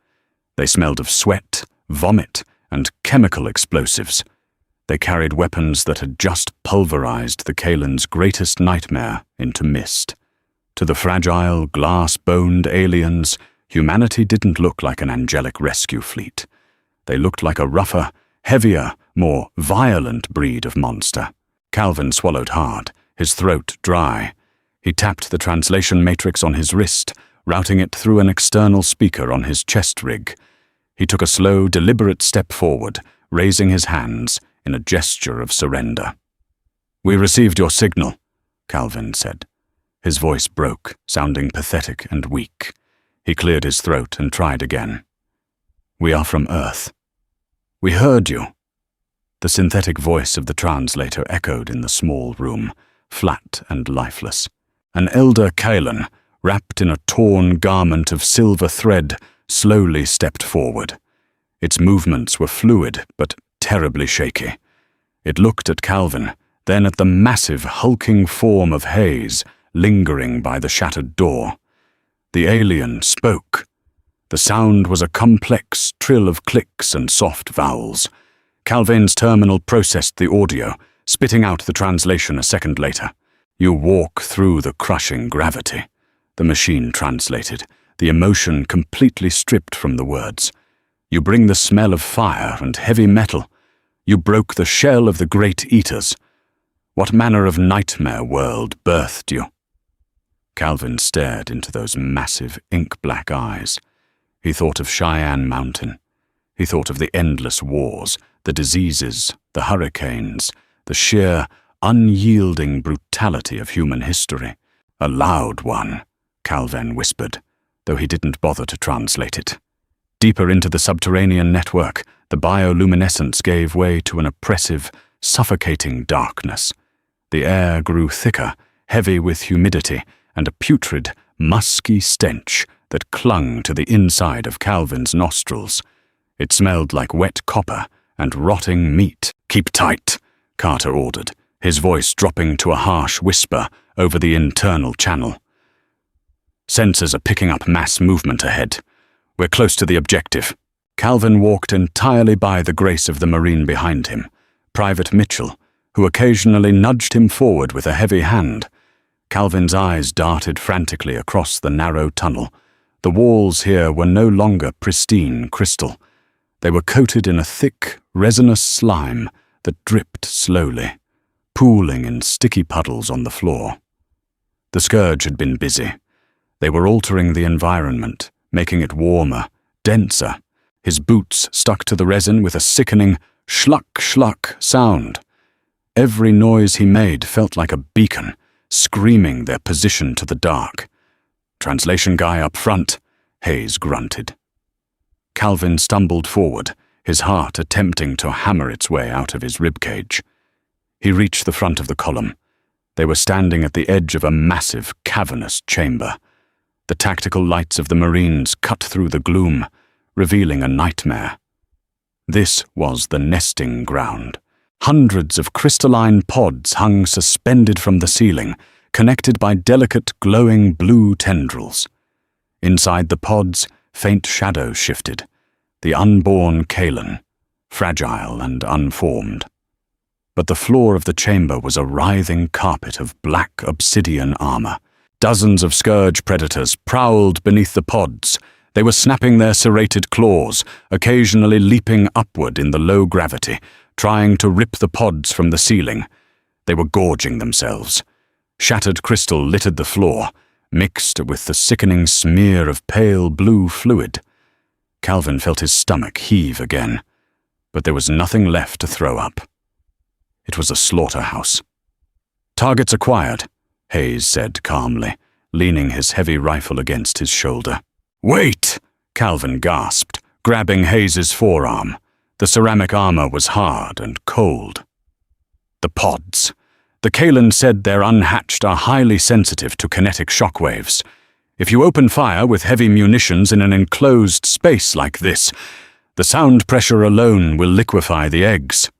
They smelled of sweat, vomit, and chemical explosives. They carried weapons that had just pulverized the Kalan's greatest nightmare into mist. To the fragile, glass-boned aliens, humanity didn't look like an angelic rescue fleet. They looked like a rougher, heavier, more violent breed of monster. Calvin swallowed hard, his throat dry. He tapped the translation matrix on his wrist, routing it through an external speaker on his chest rig. He took a slow, deliberate step forward, raising his hands in a gesture of surrender. "We received your signal," Calvin said. His voice broke, sounding pathetic and weak. He cleared his throat and tried again. "We are from Earth." "We heard you." The synthetic voice of the translator echoed in the small room, flat and lifeless. An elder Kalan, wrapped in a torn garment of silver thread, slowly stepped forward. Its movements were fluid, but terribly shaky. It looked at Calvin, then at the massive, hulking form of Hayes, lingering by the shattered door. The alien spoke. The sound was a complex trill of clicks and soft vowels. Calvin's terminal processed the audio, spitting out the translation a second later. "You walk through the crushing gravity," the machine translated, the emotion completely stripped from the words. You bring the smell of fire and heavy metal. You broke the shell of the great eaters. What manner of nightmare world birthed you? Calvin stared into those massive ink-black eyes. He thought of Cheyenne Mountain. He thought of the endless wars, the diseases, the hurricanes, the sheer, unyielding brutality of human history. A loud one, Calvin whispered, though he didn't bother to translate it. Deeper into the subterranean network, the bioluminescence gave way to an oppressive, suffocating darkness. The air grew thicker, heavy with humidity, and a putrid, musky stench that clung to the inside of Calvin's nostrils. It smelled like wet copper and rotting meat. "Keep tight," Carter ordered, his voice dropping to a harsh whisper over the internal channel. "Sensors are picking up mass movement ahead. We're close to the objective." Calvin walked entirely by the grace of the Marine behind him, Private Mitchell, who occasionally nudged him forward with a heavy hand. Calvin's eyes darted frantically across the narrow tunnel. The walls here were no longer pristine crystal. They were coated in a thick, resinous slime that dripped slowly, pooling in sticky puddles on the floor. The Scourge had been busy. They were altering the environment, making it warmer, denser. His boots stuck to the resin with a sickening schluck-schluck sound. Every noise he made felt like a beacon, screaming their position to the dark. "Translation guy up front," Hayes grunted. Calvin stumbled forward, his heart attempting to hammer its way out of his ribcage. He reached the front of the column. They were standing at the edge of a massive, cavernous chamber. The tactical lights of the Marines cut through the gloom, revealing a nightmare. This was the nesting ground. Hundreds of crystalline pods hung suspended from the ceiling, connected by delicate, glowing blue tendrils. Inside the pods, faint shadows shifted. The unborn Kalan, fragile and unformed. But the floor of the chamber was a writhing carpet of black obsidian armor. Dozens of Scourge predators prowled beneath the pods. They were snapping their serrated claws, occasionally leaping upward in the low gravity, trying to rip the pods from the ceiling. They were gorging themselves. Shattered crystal littered the floor, mixed with the sickening smear of pale blue fluid. Calvin felt his stomach heave again, but there was nothing left to throw up. It was a slaughterhouse. "Targets acquired," Hayes said calmly, leaning his heavy rifle against his shoulder. "Wait!" Calvin gasped, grabbing Hayes's forearm. The ceramic armor was hard and cold. "The pods. The Kalan said their unhatched are highly sensitive to kinetic shockwaves. If you open fire with heavy munitions in an enclosed space like this, the sound pressure alone will liquefy the eggs."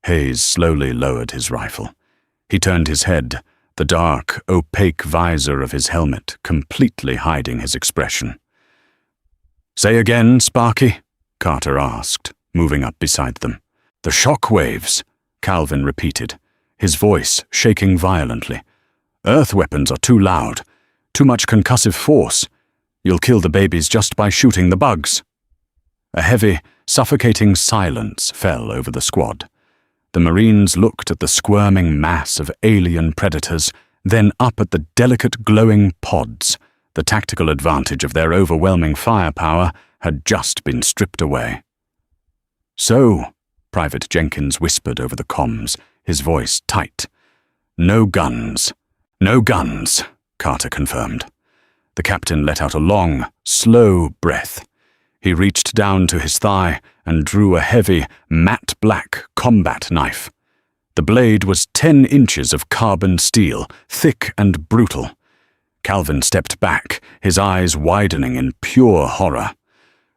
Hayes slowly lowered his rifle. He turned his head, the dark, opaque visor of his helmet completely hiding his expression. "Say again, Sparky?" Carter asked, moving up beside them. "The shock waves," Calvin repeated, his voice shaking violently. "Earth weapons are too loud, too much concussive force. You'll kill the babies just by shooting the bugs." A heavy, suffocating silence fell over the squad. The Marines looked at the squirming mass of alien predators, then up at the delicate glowing pods. The tactical advantage of their overwhelming firepower had just been stripped away. "So," Private Jenkins whispered over the comms, his voice tight. "No guns." "No guns," Carter confirmed. The captain let out a long, slow breath. He reached down to his thigh and drew a heavy, matte black combat knife. The blade was 10 inches of carbon steel, thick and brutal. Calvin stepped back, his eyes widening in pure horror.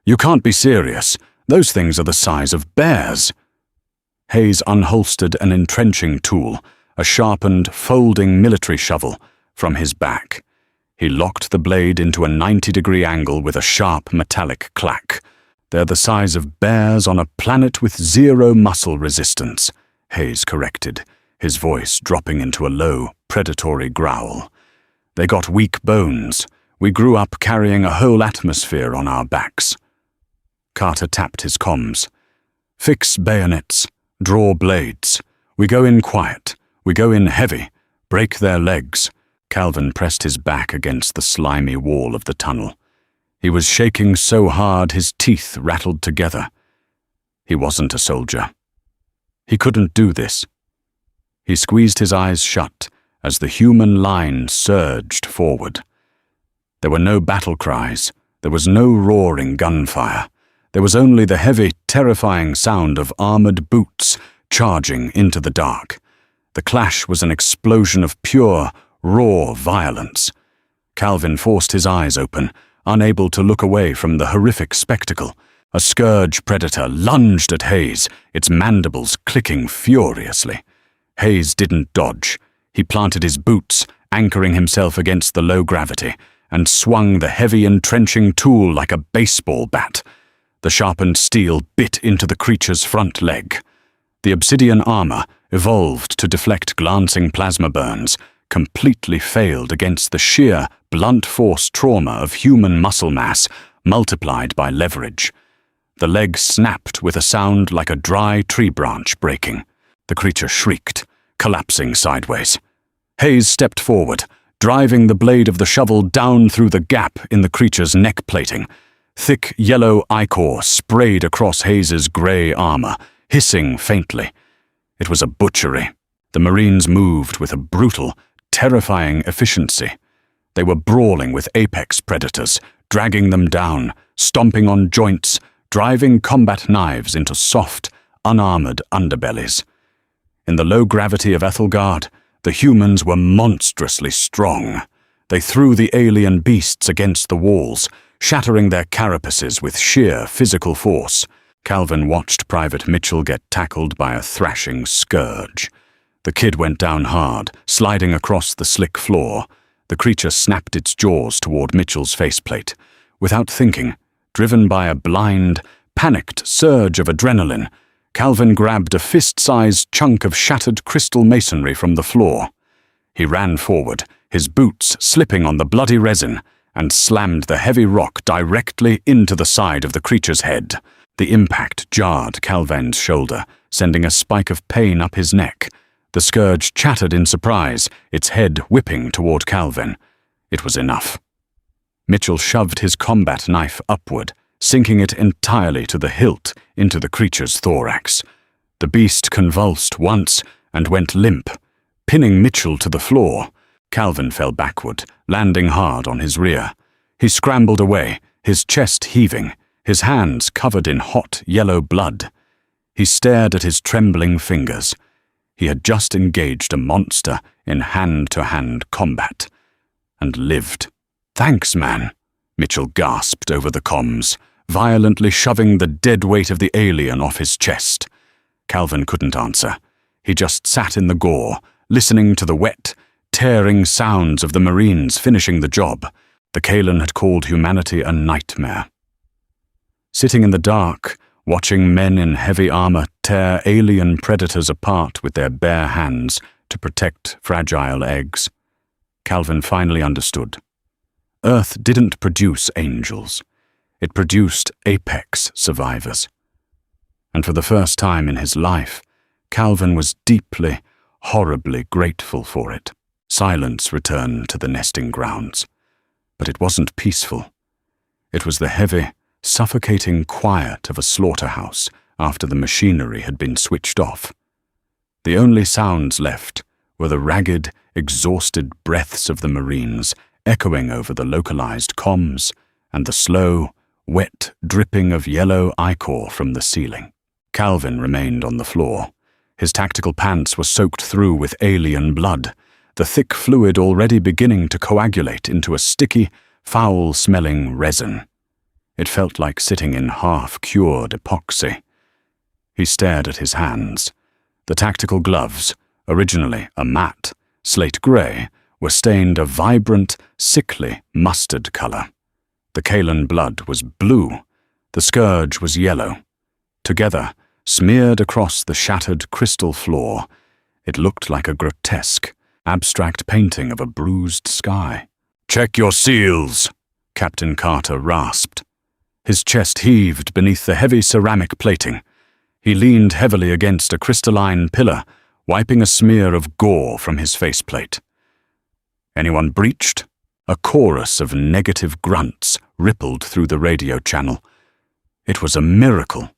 "You can't be serious. Those things are the size of bears." Hayes unholstered an entrenching tool, a sharpened, folding military shovel, from his back. He locked the blade into a 90-degree angle with a sharp metallic clack. "They're the size of bears on a planet with zero muscle resistance," Hayes corrected, his voice dropping into a low, predatory growl. "They got weak bones, We grew up carrying a whole atmosphere on our backs. Carter tapped his comms. Fix bayonets. Draw blades. We go in quiet. We go in heavy. Break their legs. Calvin pressed his back against the slimy wall of the tunnel. He was shaking so hard his teeth rattled together. He wasn't a soldier. He couldn't do this. He squeezed his eyes shut as the human line surged forward. There were no battle cries. There was no roaring gunfire. There was only the heavy, terrifying sound of armored boots charging into the dark. The clash was an explosion of pure, raw violence. Calvin forced his eyes open, unable to look away from the horrific spectacle. A scourge predator lunged at Hayes, its mandibles clicking furiously. Hayes didn't dodge. He planted his boots, anchoring himself against the low gravity, and swung the heavy entrenching tool like a baseball bat. The sharpened steel bit into the creature's front leg. The obsidian armor, evolved to deflect glancing plasma burns, completely failed against the sheer, blunt force trauma of human muscle mass multiplied by leverage. The leg snapped with a sound like a dry tree branch breaking. The creature shrieked, collapsing sideways. Hayes stepped forward, driving the blade of the shovel down through the gap in the creature's neck plating. Thick yellow ichor sprayed across Hayes's grey armor, hissing faintly. It was a butchery. The Marines moved with a brutal, terrifying efficiency. They were brawling with apex predators, dragging them down, stomping on joints, driving combat knives into soft, unarmored underbellies. In the low gravity of Ethelgard, the humans were monstrously strong. They threw the alien beasts against the walls, shattering their carapaces with sheer physical force. Calvin watched Private Mitchell get tackled by a thrashing scourge. The kid went down hard, sliding across the slick floor. The creature snapped its jaws toward Mitchell's faceplate. Without thinking, driven by a blind, panicked surge of adrenaline, Calvin grabbed a fist-sized chunk of shattered crystal masonry from the floor. He ran forward, his boots slipping on the bloody resin, and slammed the heavy rock directly into the side of the creature's head. The impact jarred Calvin's shoulder, sending a spike of pain up his neck. The scourge chattered in surprise, its head whipping toward Calvin. It was enough. Mitchell shoved his combat knife upward, sinking it entirely to the hilt into the creature's thorax. The beast convulsed once and went limp, pinning Mitchell to the floor. Calvin fell backward, landing hard on his rear. He scrambled away, his chest heaving, his hands covered in hot yellow blood. He stared at his trembling fingers. He had just engaged a monster in hand-to-hand combat, and lived. "Thanks, man," Mitchell gasped over the comms, violently shoving the dead weight of the alien off his chest. Calvin couldn't answer. He just sat in the gore, listening to the wet, tearing sounds of the Marines finishing the job. The Kalan had called humanity a nightmare. Sitting in the dark, watching men in heavy armor tear alien predators apart with their bare hands to protect fragile eggs, Calvin finally understood. Earth didn't produce angels. It produced apex survivors. And for the first time in his life, Calvin was deeply, horribly grateful for it. Silence returned to the nesting grounds. But it wasn't peaceful. It was the heavy, suffocating quiet of a slaughterhouse after the machinery had been switched off. The only sounds left were the ragged, exhausted breaths of the Marines echoing over the localized comms and the slow, wet dripping of yellow ichor from the ceiling. Calvin remained on the floor. His tactical pants were soaked through with alien blood, the thick fluid already beginning to coagulate into a sticky, foul-smelling resin. It felt like sitting in half-cured epoxy. He stared at his hands. The tactical gloves, originally a matte, slate grey, were stained a vibrant, sickly mustard color. The Kalan blood was blue. The scourge was yellow. Together, smeared across the shattered crystal floor, it looked like a grotesque, abstract painting of a bruised sky. "Check your seals," Captain Carter rasped. His chest heaved beneath the heavy ceramic plating. He leaned heavily against a crystalline pillar, wiping a smear of gore from his faceplate. "Anyone breached?" A chorus of negative grunts rippled through the radio channel. It was a miracle.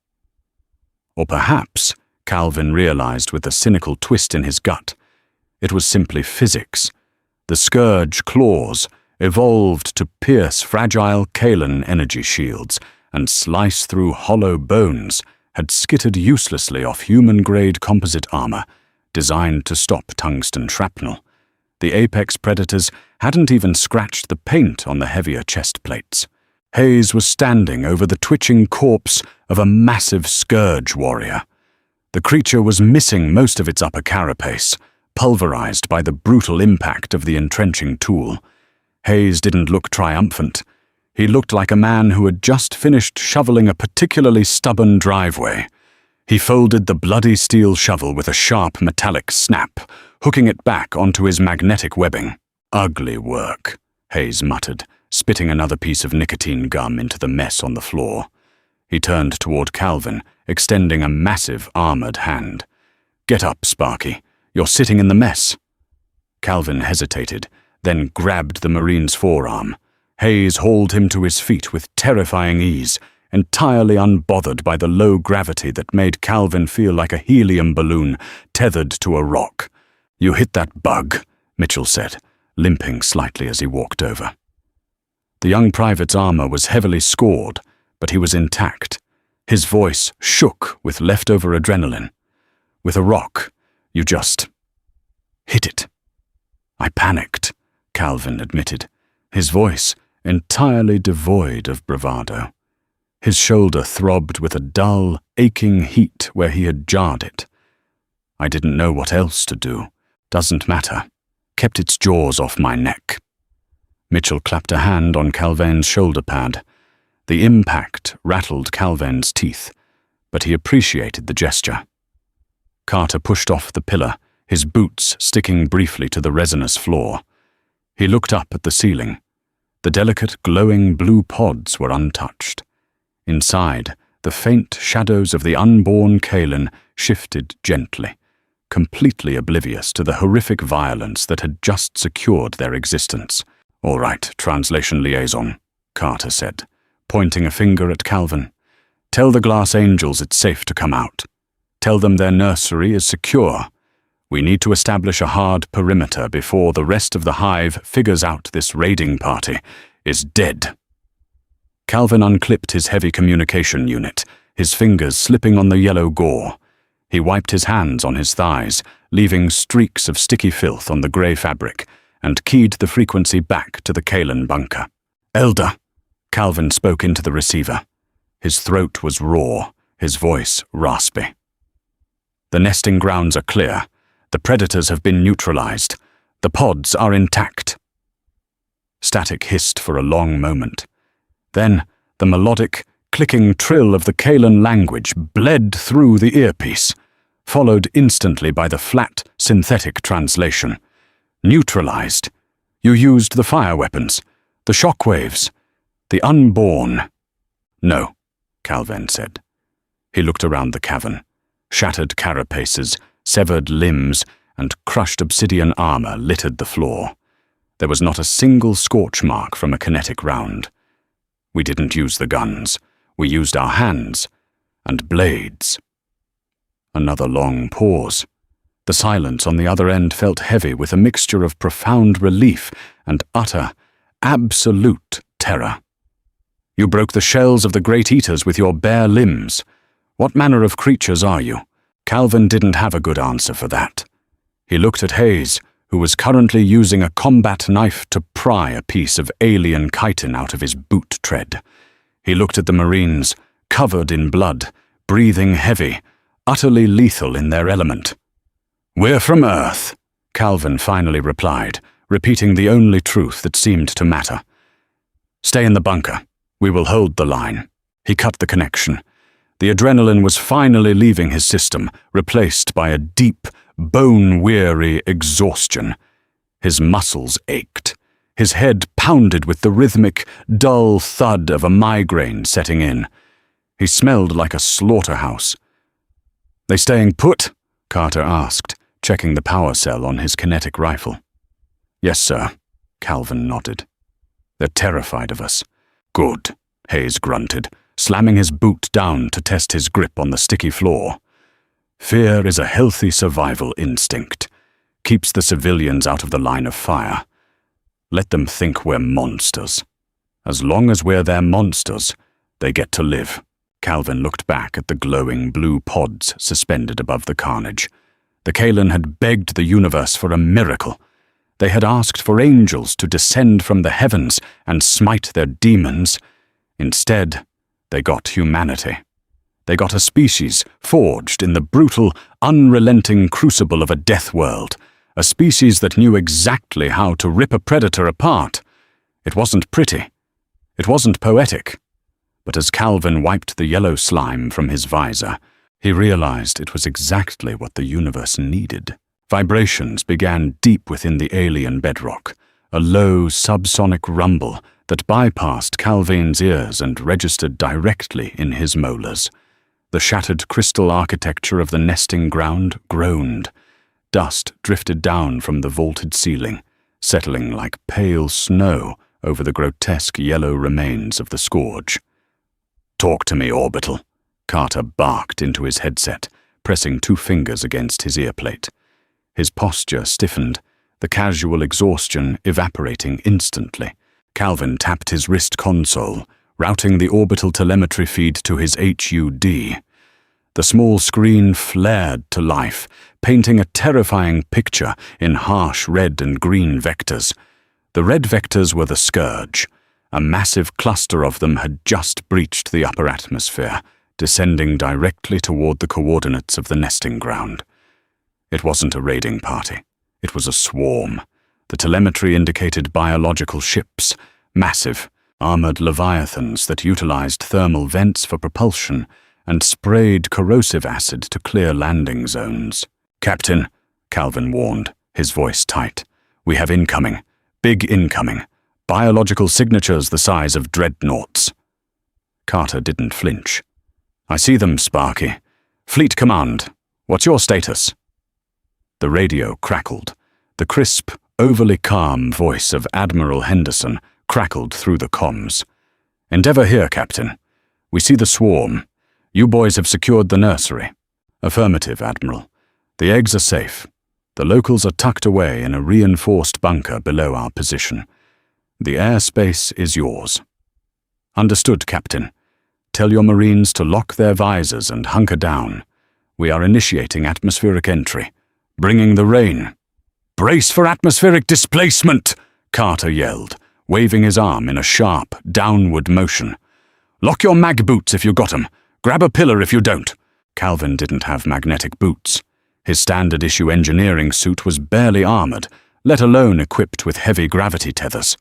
Or perhaps, Calvin realized with a cynical twist in his gut, it was simply physics. The scourge claws evolved to pierce fragile Kalan energy shields and slice through hollow bones, had skittered uselessly off human-grade composite armor, designed to stop tungsten shrapnel. The apex predators hadn't even scratched the paint on the heavier chest plates. Hayes was standing over the twitching corpse of a massive scourge warrior. The creature was missing most of its upper carapace, pulverized by the brutal impact of the entrenching tool. Hayes didn't look triumphant. He looked like a man who had just finished shoveling a particularly stubborn driveway. He folded the bloody steel shovel with a sharp metallic snap, hooking it back onto his magnetic webbing. "Ugly work," Hayes muttered, spitting another piece of nicotine gum into the mess on the floor. He turned toward Calvin, extending a massive armored hand. "Get up, Sparky. You're sitting in the mess." Calvin hesitated, then grabbed the Marine's forearm. Hayes hauled him to his feet with terrifying ease, entirely unbothered by the low gravity that made Calvin feel like a helium balloon tethered to a rock. "You hit that bug," Mitchell said, limping slightly as he walked over. The young private's armor was heavily scored, but he was intact. His voice shook with leftover adrenaline. "With a rock, you just hit it." "I panicked," Calvin admitted, his voice entirely devoid of bravado. His shoulder throbbed with a dull, aching heat where he had jarred it. "I didn't know what else to do. Doesn't matter. Kept its jaws off my neck." Mitchell clapped a hand on Calvin's shoulder pad. The impact rattled Calvin's teeth, but he appreciated the gesture. Carter pushed off the pillar, his boots sticking briefly to the resinous floor. He looked up at the ceiling. The delicate, glowing blue pods were untouched. Inside, the faint shadows of the unborn Kalan shifted gently, completely oblivious to the horrific violence that had just secured their existence. "All right, translation liaison," Carter said, pointing a finger at Calvin. "Tell the Glass Angels it's safe to come out. Tell them their nursery is secure. We need to establish a hard perimeter before the rest of the hive figures out this raiding party is dead." Calvin unclipped his heavy communication unit, his fingers slipping on the yellow gore. He wiped his hands on his thighs, leaving streaks of sticky filth on the grey fabric, and keyed the frequency back to the Kalan bunker. "Elder," Calvin spoke into the receiver. His throat was raw, his voice raspy. "The nesting grounds are clear. The predators have been neutralized. The pods are intact." Static hissed for a long moment. Then the melodic, clicking trill of the Kalan language bled through the earpiece, followed instantly by the flat, synthetic translation. "Neutralized. You used the fire weapons, the shock waves, the unborn." "No," Calvin said. He looked around the cavern. Shattered carapaces, severed limbs, and crushed obsidian armor littered the floor. There was not a single scorch mark from a kinetic round. "We didn't use the guns. We used our hands and blades." Another long pause. The silence on the other end felt heavy with a mixture of profound relief and utter, absolute terror. "You broke the shells of the great eaters with your bare limbs. What manner of creatures are you?" Calvin didn't have a good answer for that. He looked at Hayes, who was currently using a combat knife to pry a piece of alien chitin out of his boot tread. He looked at the Marines, covered in blood, breathing heavy, utterly lethal in their element. "We're from Earth," Calvin finally replied, repeating the only truth that seemed to matter. "Stay in the bunker. We will hold the line." He cut the connection. The adrenaline was finally leaving his system, replaced by a deep, bone-weary exhaustion. His muscles ached. His head pounded with the rhythmic, dull thud of a migraine setting in. He smelled like a slaughterhouse. "They staying put?" Carter asked, checking the power cell on his kinetic rifle. "Yes, sir," Calvin nodded. "They're terrified of us." "Good," Hayes grunted, slamming his boot down to test his grip on the sticky floor. "Fear is a healthy survival instinct. Keeps the civilians out of the line of fire. Let them think we're monsters. As long as we're their monsters, they get to live." Calvin looked back at the glowing blue pods suspended above the carnage. The Kalan had begged the universe for a miracle. They had asked for angels to descend from the heavens and smite their demons. Instead, they got humanity. They got a species forged in the brutal, unrelenting crucible of a death world, a species that knew exactly how to rip a predator apart. It wasn't pretty. It wasn't poetic. But as Calvin wiped the yellow slime from his visor, he realized it was exactly what the universe needed. Vibrations began deep within the alien bedrock, a low subsonic rumble that bypassed Calvin's ears and registered directly in his molars. The shattered crystal architecture of the nesting ground groaned. Dust drifted down from the vaulted ceiling, settling like pale snow over the grotesque yellow remains of the scourge. "Talk to me, Orbital," Carter barked into his headset, pressing 2 fingers against his earplate. His posture stiffened, the casual exhaustion evaporating instantly. Calvin tapped his wrist console, routing the orbital telemetry feed to his HUD. The small screen flared to life, painting a terrifying picture in harsh red and green vectors. The red vectors were the scourge. A massive cluster of them had just breached the upper atmosphere, descending directly toward the coordinates of the nesting ground. It wasn't a raiding party. It was a swarm. The telemetry indicated biological ships, massive, armored leviathans that utilized thermal vents for propulsion and sprayed corrosive acid to clear landing zones. "Captain," Calvin warned, his voice tight, "we have incoming. Big incoming. Biological signatures the size of dreadnoughts." Carter didn't flinch. "I see them, Sparky. Fleet Command, what's your status?" The radio crackled. The crisp, overly calm voice of Admiral Henderson crackled through the comms. "Endeavour here, Captain. We see the swarm. You boys have secured the nursery." "Affirmative, Admiral. The eggs are safe. The locals are tucked away in a reinforced bunker below our position. The airspace is yours." "Understood, Captain. Tell your Marines to lock their visors and hunker down. We are initiating atmospheric entry. Bringing the rain." "Brace for atmospheric displacement!" Carter yelled, waving his arm in a sharp, downward motion. "Lock your mag boots if you got 'em. Grab a pillar if you don't." Calvin didn't have magnetic boots. His standard-issue engineering suit was barely armored, let alone equipped with heavy gravity tethers.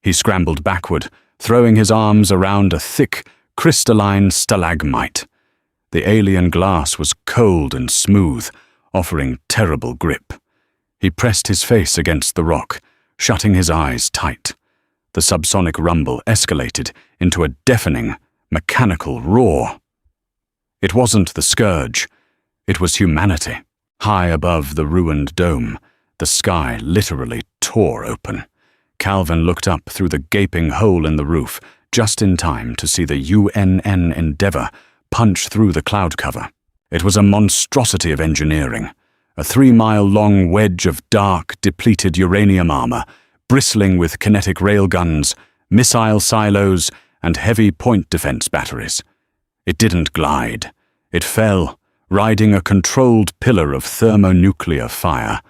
He scrambled backward, throwing his arms around a thick, crystalline stalagmite. The alien glass was cold and smooth, offering terrible grip. He pressed his face against the rock, shutting his eyes tight. The subsonic rumble escalated into a deafening, mechanical roar. It wasn't the scourge. It was humanity. High above the ruined dome, the sky literally tore open. Calvin looked up through the gaping hole in the roof, just in time to see the UNN Endeavour punch through the cloud cover. It was a monstrosity of engineering, a 3-mile-long wedge of dark, depleted uranium armor, bristling with kinetic railguns, missile silos, and heavy point defense batteries. It didn't glide. It fell, riding a controlled pillar of thermonuclear fire.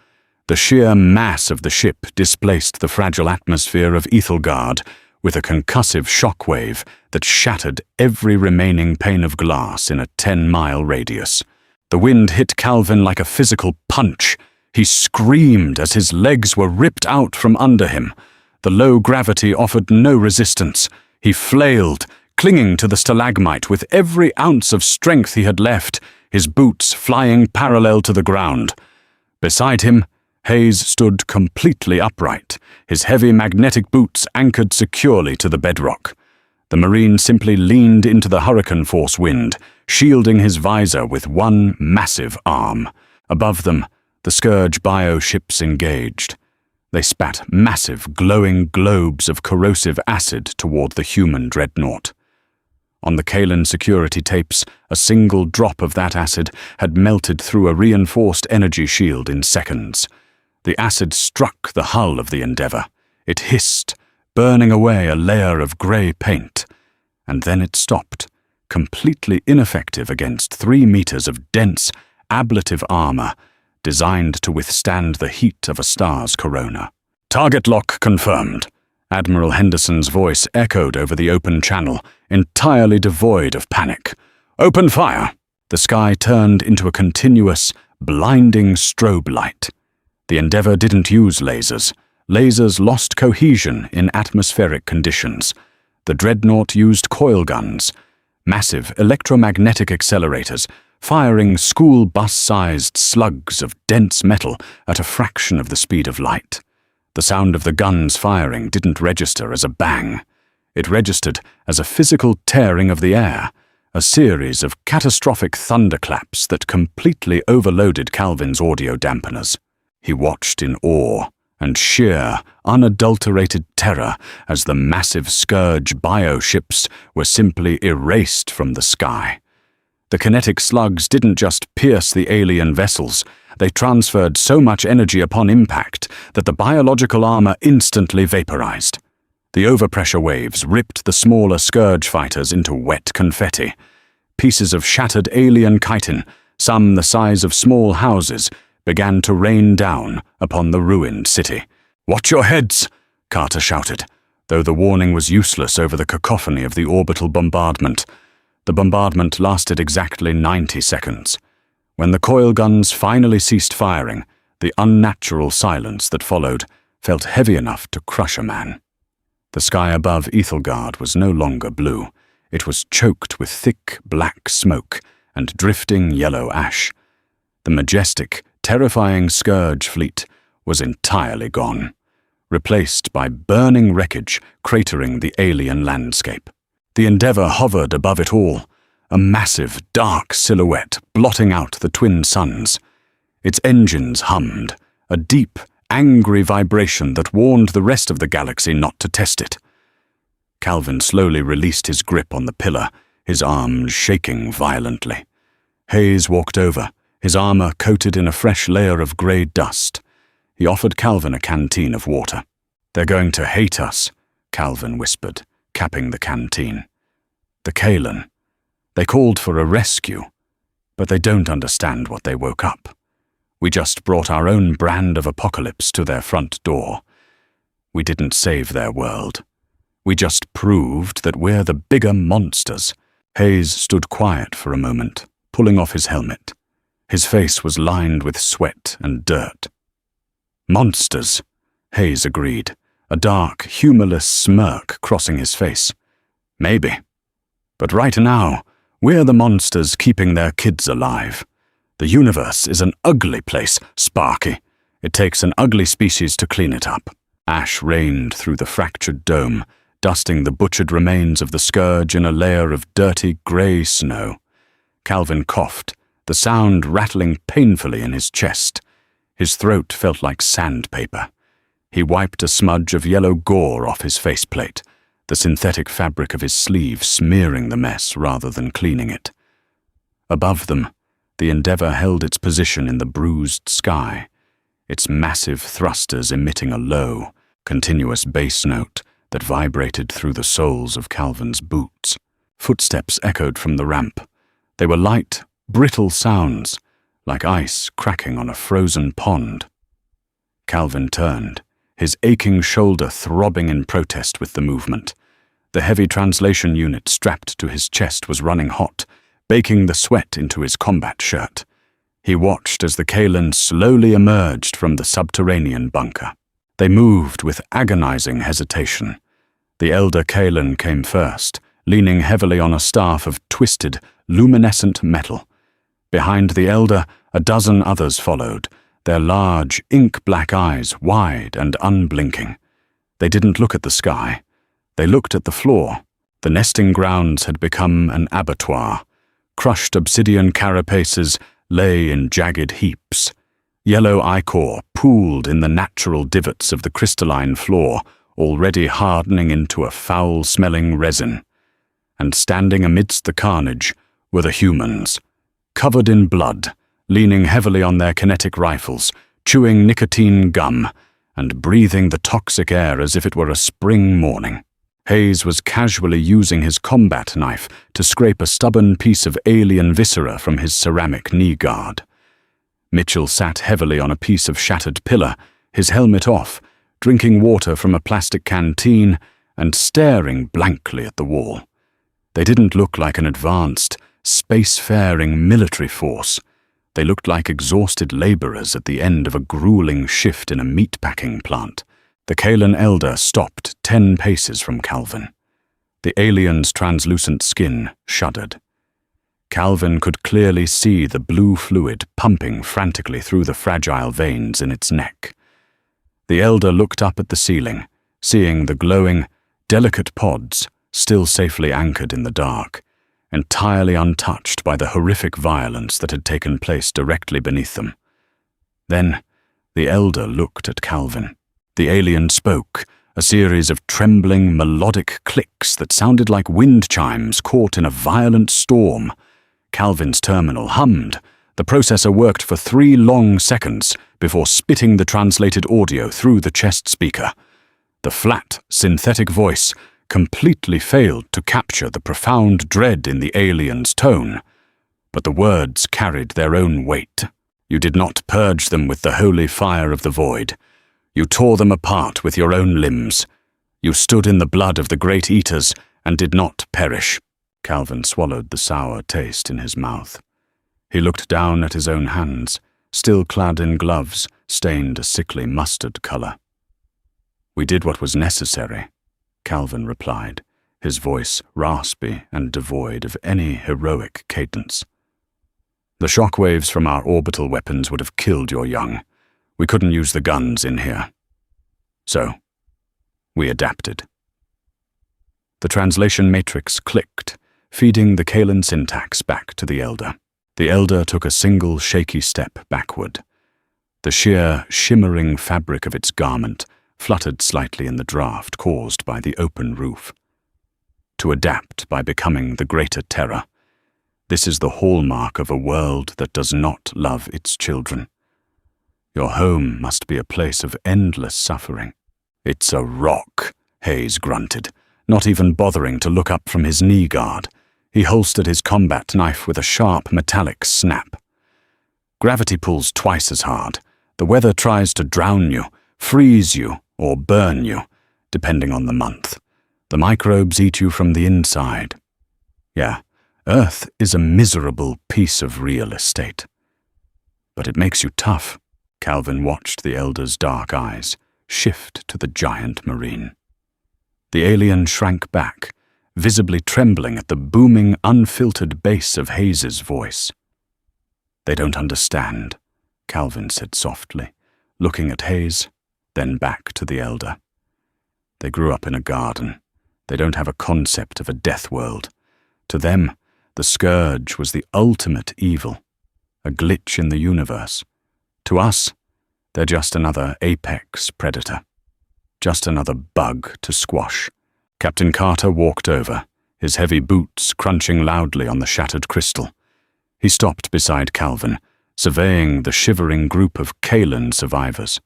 The sheer mass of the ship displaced the fragile atmosphere of Ethelgard with a concussive shockwave that shattered every remaining pane of glass in a 10-mile radius. The wind hit Calvin like a physical punch. He screamed as his legs were ripped out from under him. The low gravity offered no resistance. He flailed, clinging to the stalagmite with every ounce of strength he had left, his boots flying parallel to the ground. Beside him, Hayes stood completely upright, his heavy magnetic boots anchored securely to the bedrock. The Marine simply leaned into the hurricane force wind, shielding his visor with one massive arm. Above them, the Scourge bioships engaged. They spat massive, glowing globes of corrosive acid toward the human dreadnought. On the Kaelan security tapes, a single drop of that acid had melted through a reinforced energy shield in seconds. The acid struck the hull of the Endeavour. It hissed, burning away a layer of grey paint. And then it stopped, completely ineffective against 3 meters of dense, ablative armour designed to withstand the heat of a star's corona. "Target lock confirmed." Admiral Henderson's voice echoed over the open channel, entirely devoid of panic. "Open fire!" The sky turned into a continuous, blinding strobe light. The Endeavour didn't use lasers. Lasers lost cohesion in atmospheric conditions. The dreadnought used coil guns, massive electromagnetic accelerators, firing school bus-sized slugs of dense metal at a fraction of the speed of light. The sound of the guns firing didn't register as a bang. It registered as a physical tearing of the air, a series of catastrophic thunderclaps that completely overloaded Calvin's audio dampeners. He watched in awe and sheer, unadulterated terror as the massive Scourge bioships were simply erased from the sky. The kinetic slugs didn't just pierce the alien vessels, they transferred so much energy upon impact that the biological armor instantly vaporized. The overpressure waves ripped the smaller Scourge fighters into wet confetti. Pieces of shattered alien chitin, some the size of small houses, began to rain down upon the ruined city. "Watch your heads!" Carter shouted, though the warning was useless over the cacophony of the orbital bombardment. The bombardment lasted exactly 90 seconds. When the coil guns finally ceased firing, the unnatural silence that followed felt heavy enough to crush a man. The sky above Ethelgard was no longer blue. It was choked with thick black smoke and drifting yellow ash. The majestic, terrifying Scourge fleet was entirely gone, replaced by burning wreckage cratering the alien landscape. The Endeavour hovered above it all, a massive, dark silhouette blotting out the twin suns. Its engines hummed, a deep, angry vibration that warned the rest of the galaxy not to test it. Calvin slowly released his grip on the pillar, his arms shaking violently. Hayes walked over, his armor coated in a fresh layer of grey dust. He offered Calvin a canteen of water. "They're going to hate us," Calvin whispered, capping the canteen. "The Kaelan. They called for a rescue, but they don't understand what they woke up. We just brought our own brand of apocalypse to their front door. We didn't save their world. We just proved that we're the bigger monsters." Hayes stood quiet for a moment, pulling off his helmet. His face was lined with sweat and dirt. "Monsters," Hayes agreed, a dark, humorless smirk crossing his face. "Maybe. But right now, we're the monsters keeping their kids alive. The universe is an ugly place, Sparky. It takes an ugly species to clean it up." Ash rained through the fractured dome, dusting the butchered remains of the Scourge in a layer of dirty grey snow. Calvin coughed, the sound rattling painfully in his chest. His throat felt like sandpaper. He wiped a smudge of yellow gore off his faceplate, the synthetic fabric of his sleeve smearing the mess rather than cleaning it. Above them, the Endeavour held its position in the bruised sky, its massive thrusters emitting a low, continuous bass note that vibrated through the soles of Calvin's boots. Footsteps echoed from the ramp. They were light, brittle sounds, like ice cracking on a frozen pond. Calvin turned, his aching shoulder throbbing in protest with the movement. The heavy translation unit strapped to his chest was running hot, baking the sweat into his combat shirt. He watched as the Kaelan slowly emerged from the subterranean bunker. They moved with agonizing hesitation. The elder Kaelan came first, leaning heavily on a staff of twisted, luminescent metal. Behind the elder, a dozen others followed, their large, ink-black eyes wide and unblinking. They didn't look at the sky. They looked at the floor. The nesting grounds had become an abattoir. Crushed obsidian carapaces lay in jagged heaps. Yellow ichor pooled in the natural divots of the crystalline floor, already hardening into a foul-smelling resin. And standing amidst the carnage were the humans, covered in blood, leaning heavily on their kinetic rifles, chewing nicotine gum, and breathing the toxic air as if it were a spring morning. Hayes was casually using his combat knife to scrape a stubborn piece of alien viscera from his ceramic knee guard. Mitchell sat heavily on a piece of shattered pillar, his helmet off, drinking water from a plastic canteen and staring blankly at the wall. They didn't look like an advanced, spacefaring military force. They looked like exhausted laborers at the end of a grueling shift in a meatpacking plant. The Kalan elder stopped 10 paces from Calvin. The alien's translucent skin shuddered. Calvin could clearly see the blue fluid pumping frantically through the fragile veins in its neck. The elder looked up at the ceiling, seeing the glowing, delicate pods still safely anchored in the dark, entirely untouched by the horrific violence that had taken place directly beneath them. Then, the elder looked at Calvin. The alien spoke, a series of trembling, melodic clicks that sounded like wind chimes caught in a violent storm. Calvin's terminal hummed. The processor worked for 3 long seconds before spitting the translated audio through the chest speaker. The flat, synthetic voice completely failed to capture the profound dread in the alien's tone, but the words carried their own weight. You did not purge them with the holy fire of the void. You tore them apart with your own limbs. You stood in the blood of the great eaters and did not perish. Calvin swallowed the sour taste in his mouth. He looked down at his own hands, still clad in gloves, stained a sickly mustard color. "We did what was necessary," Calvin replied, his voice raspy and devoid of any heroic cadence. "The shockwaves from our orbital weapons would have killed your young. We couldn't use the guns in here. So, we adapted." The translation matrix clicked, feeding the Kalan syntax back to the elder. The elder took a single shaky step backward. The sheer, shimmering fabric of its garment fluttered slightly in the draft caused by the open roof. To adapt by becoming the greater terror. This is the hallmark of a world that does not love its children. Your home must be a place of endless suffering. "It's a rock," Hayes grunted, not even bothering to look up from his knee guard. He holstered his combat knife with a sharp metallic snap. "Gravity pulls twice as hard. The weather tries to drown you, freeze you, or burn you, depending on the month. The microbes eat you from the inside. Yeah, Earth is a miserable piece of real estate. But it makes you tough." Calvin watched the elder's dark eyes shift to the giant marine. The alien shrank back, visibly trembling at the booming, unfiltered bass of Hayes's voice. "They don't understand," Calvin said softly, looking at Hayes, then back to the elder. "They grew up in a garden. They don't have a concept of a death world. To them, the scourge was the ultimate evil, a glitch in the universe. To us, they're just another apex predator, just another bug to squash." Captain Carter walked over, his heavy boots crunching loudly on the shattered crystal. He stopped beside Calvin, surveying the shivering group of Kalan survivors.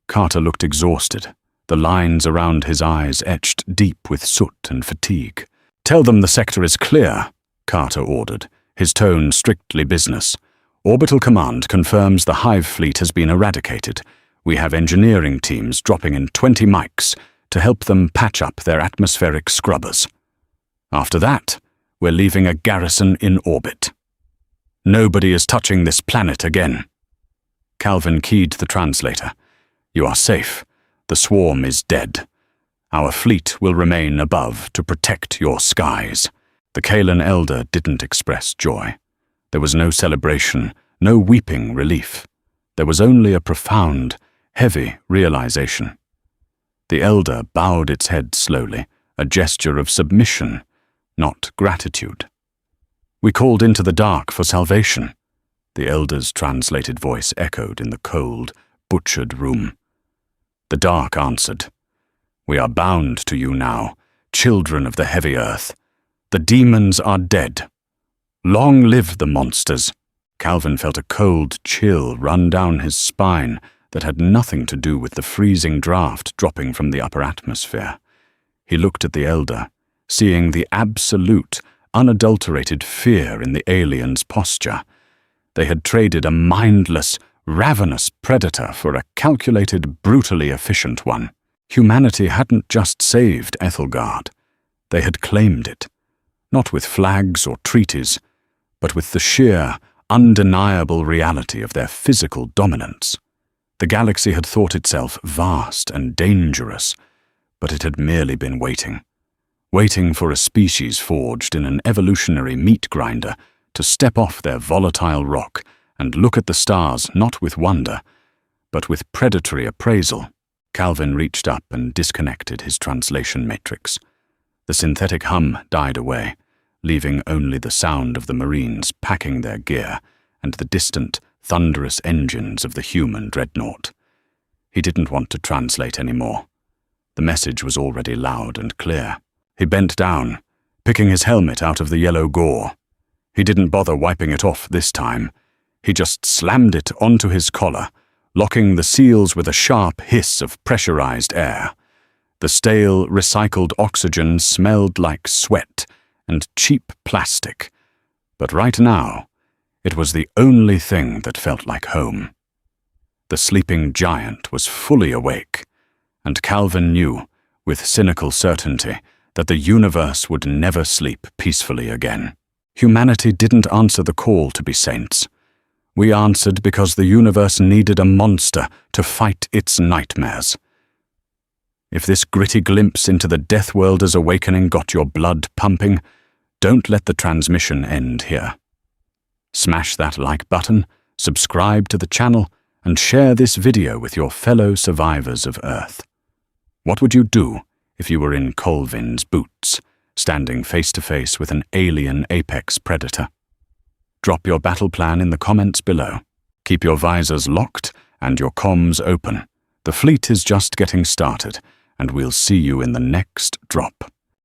Carter looked exhausted, the lines around his eyes etched deep with soot and fatigue. "Tell them the sector is clear," Carter ordered, his tone strictly business. "Orbital Command confirms the Hive fleet has been eradicated. We have engineering teams dropping in 20 mics to help them patch up their atmospheric scrubbers. After that, we're leaving a garrison in orbit. Nobody is touching this planet again." Calvin keyed the translator. "You are safe. The swarm is dead. Our fleet will remain above to protect your skies." The Kalan elder didn't express joy. There was no celebration, no weeping relief. There was only a profound, heavy realization. The elder bowed its head slowly, a gesture of submission, not gratitude. "We called into the dark for salvation," the elder's translated voice echoed in the cold, butchered room. The dark answered, "We are bound to you now, children of the heavy earth. The demons are dead. Long live the monsters." Calvin felt a cold chill run down his spine that had nothing to do with the freezing draft dropping from the upper atmosphere. He looked at the elder, seeing the absolute, unadulterated fear in the alien's posture. They had traded a mindless, ravenous predator for a calculated, brutally efficient one. Humanity hadn't just saved Ethelgard. They had claimed it, not with flags or treaties, but with the sheer, undeniable reality of their physical dominance. The galaxy had thought itself vast and dangerous, but it had merely been waiting for a species forged in an evolutionary meat grinder to step off their volatile rock and look at the stars not with wonder, but with predatory appraisal. Calvin reached up and disconnected his translation matrix. The synthetic hum died away, leaving only the sound of the Marines packing their gear and the distant, thunderous engines of the human dreadnought. He didn't want to translate anymore. The message was already loud and clear. He bent down, picking his helmet out of the yellow gore. He didn't bother wiping it off this time. He just slammed it onto his collar, locking the seals with a sharp hiss of pressurized air. The stale, recycled oxygen smelled like sweat and cheap plastic, but right now, it was the only thing that felt like home. The sleeping giant was fully awake, and Calvin knew, with cynical certainty, that the universe would never sleep peacefully again. Humanity didn't answer the call to be saints. We answered because the universe needed a monster to fight its nightmares. If this gritty glimpse into the Deathworlders' awakening got your blood pumping, don't let the transmission end here. Smash that like button, subscribe to the channel, and share this video with your fellow survivors of Earth. What would you do if you were in Colvin's boots, standing face to face with an alien apex predator? Drop your battle plan in the comments below. Keep your visors locked and your comms open. The fleet is just getting started, and we'll see you in the next drop.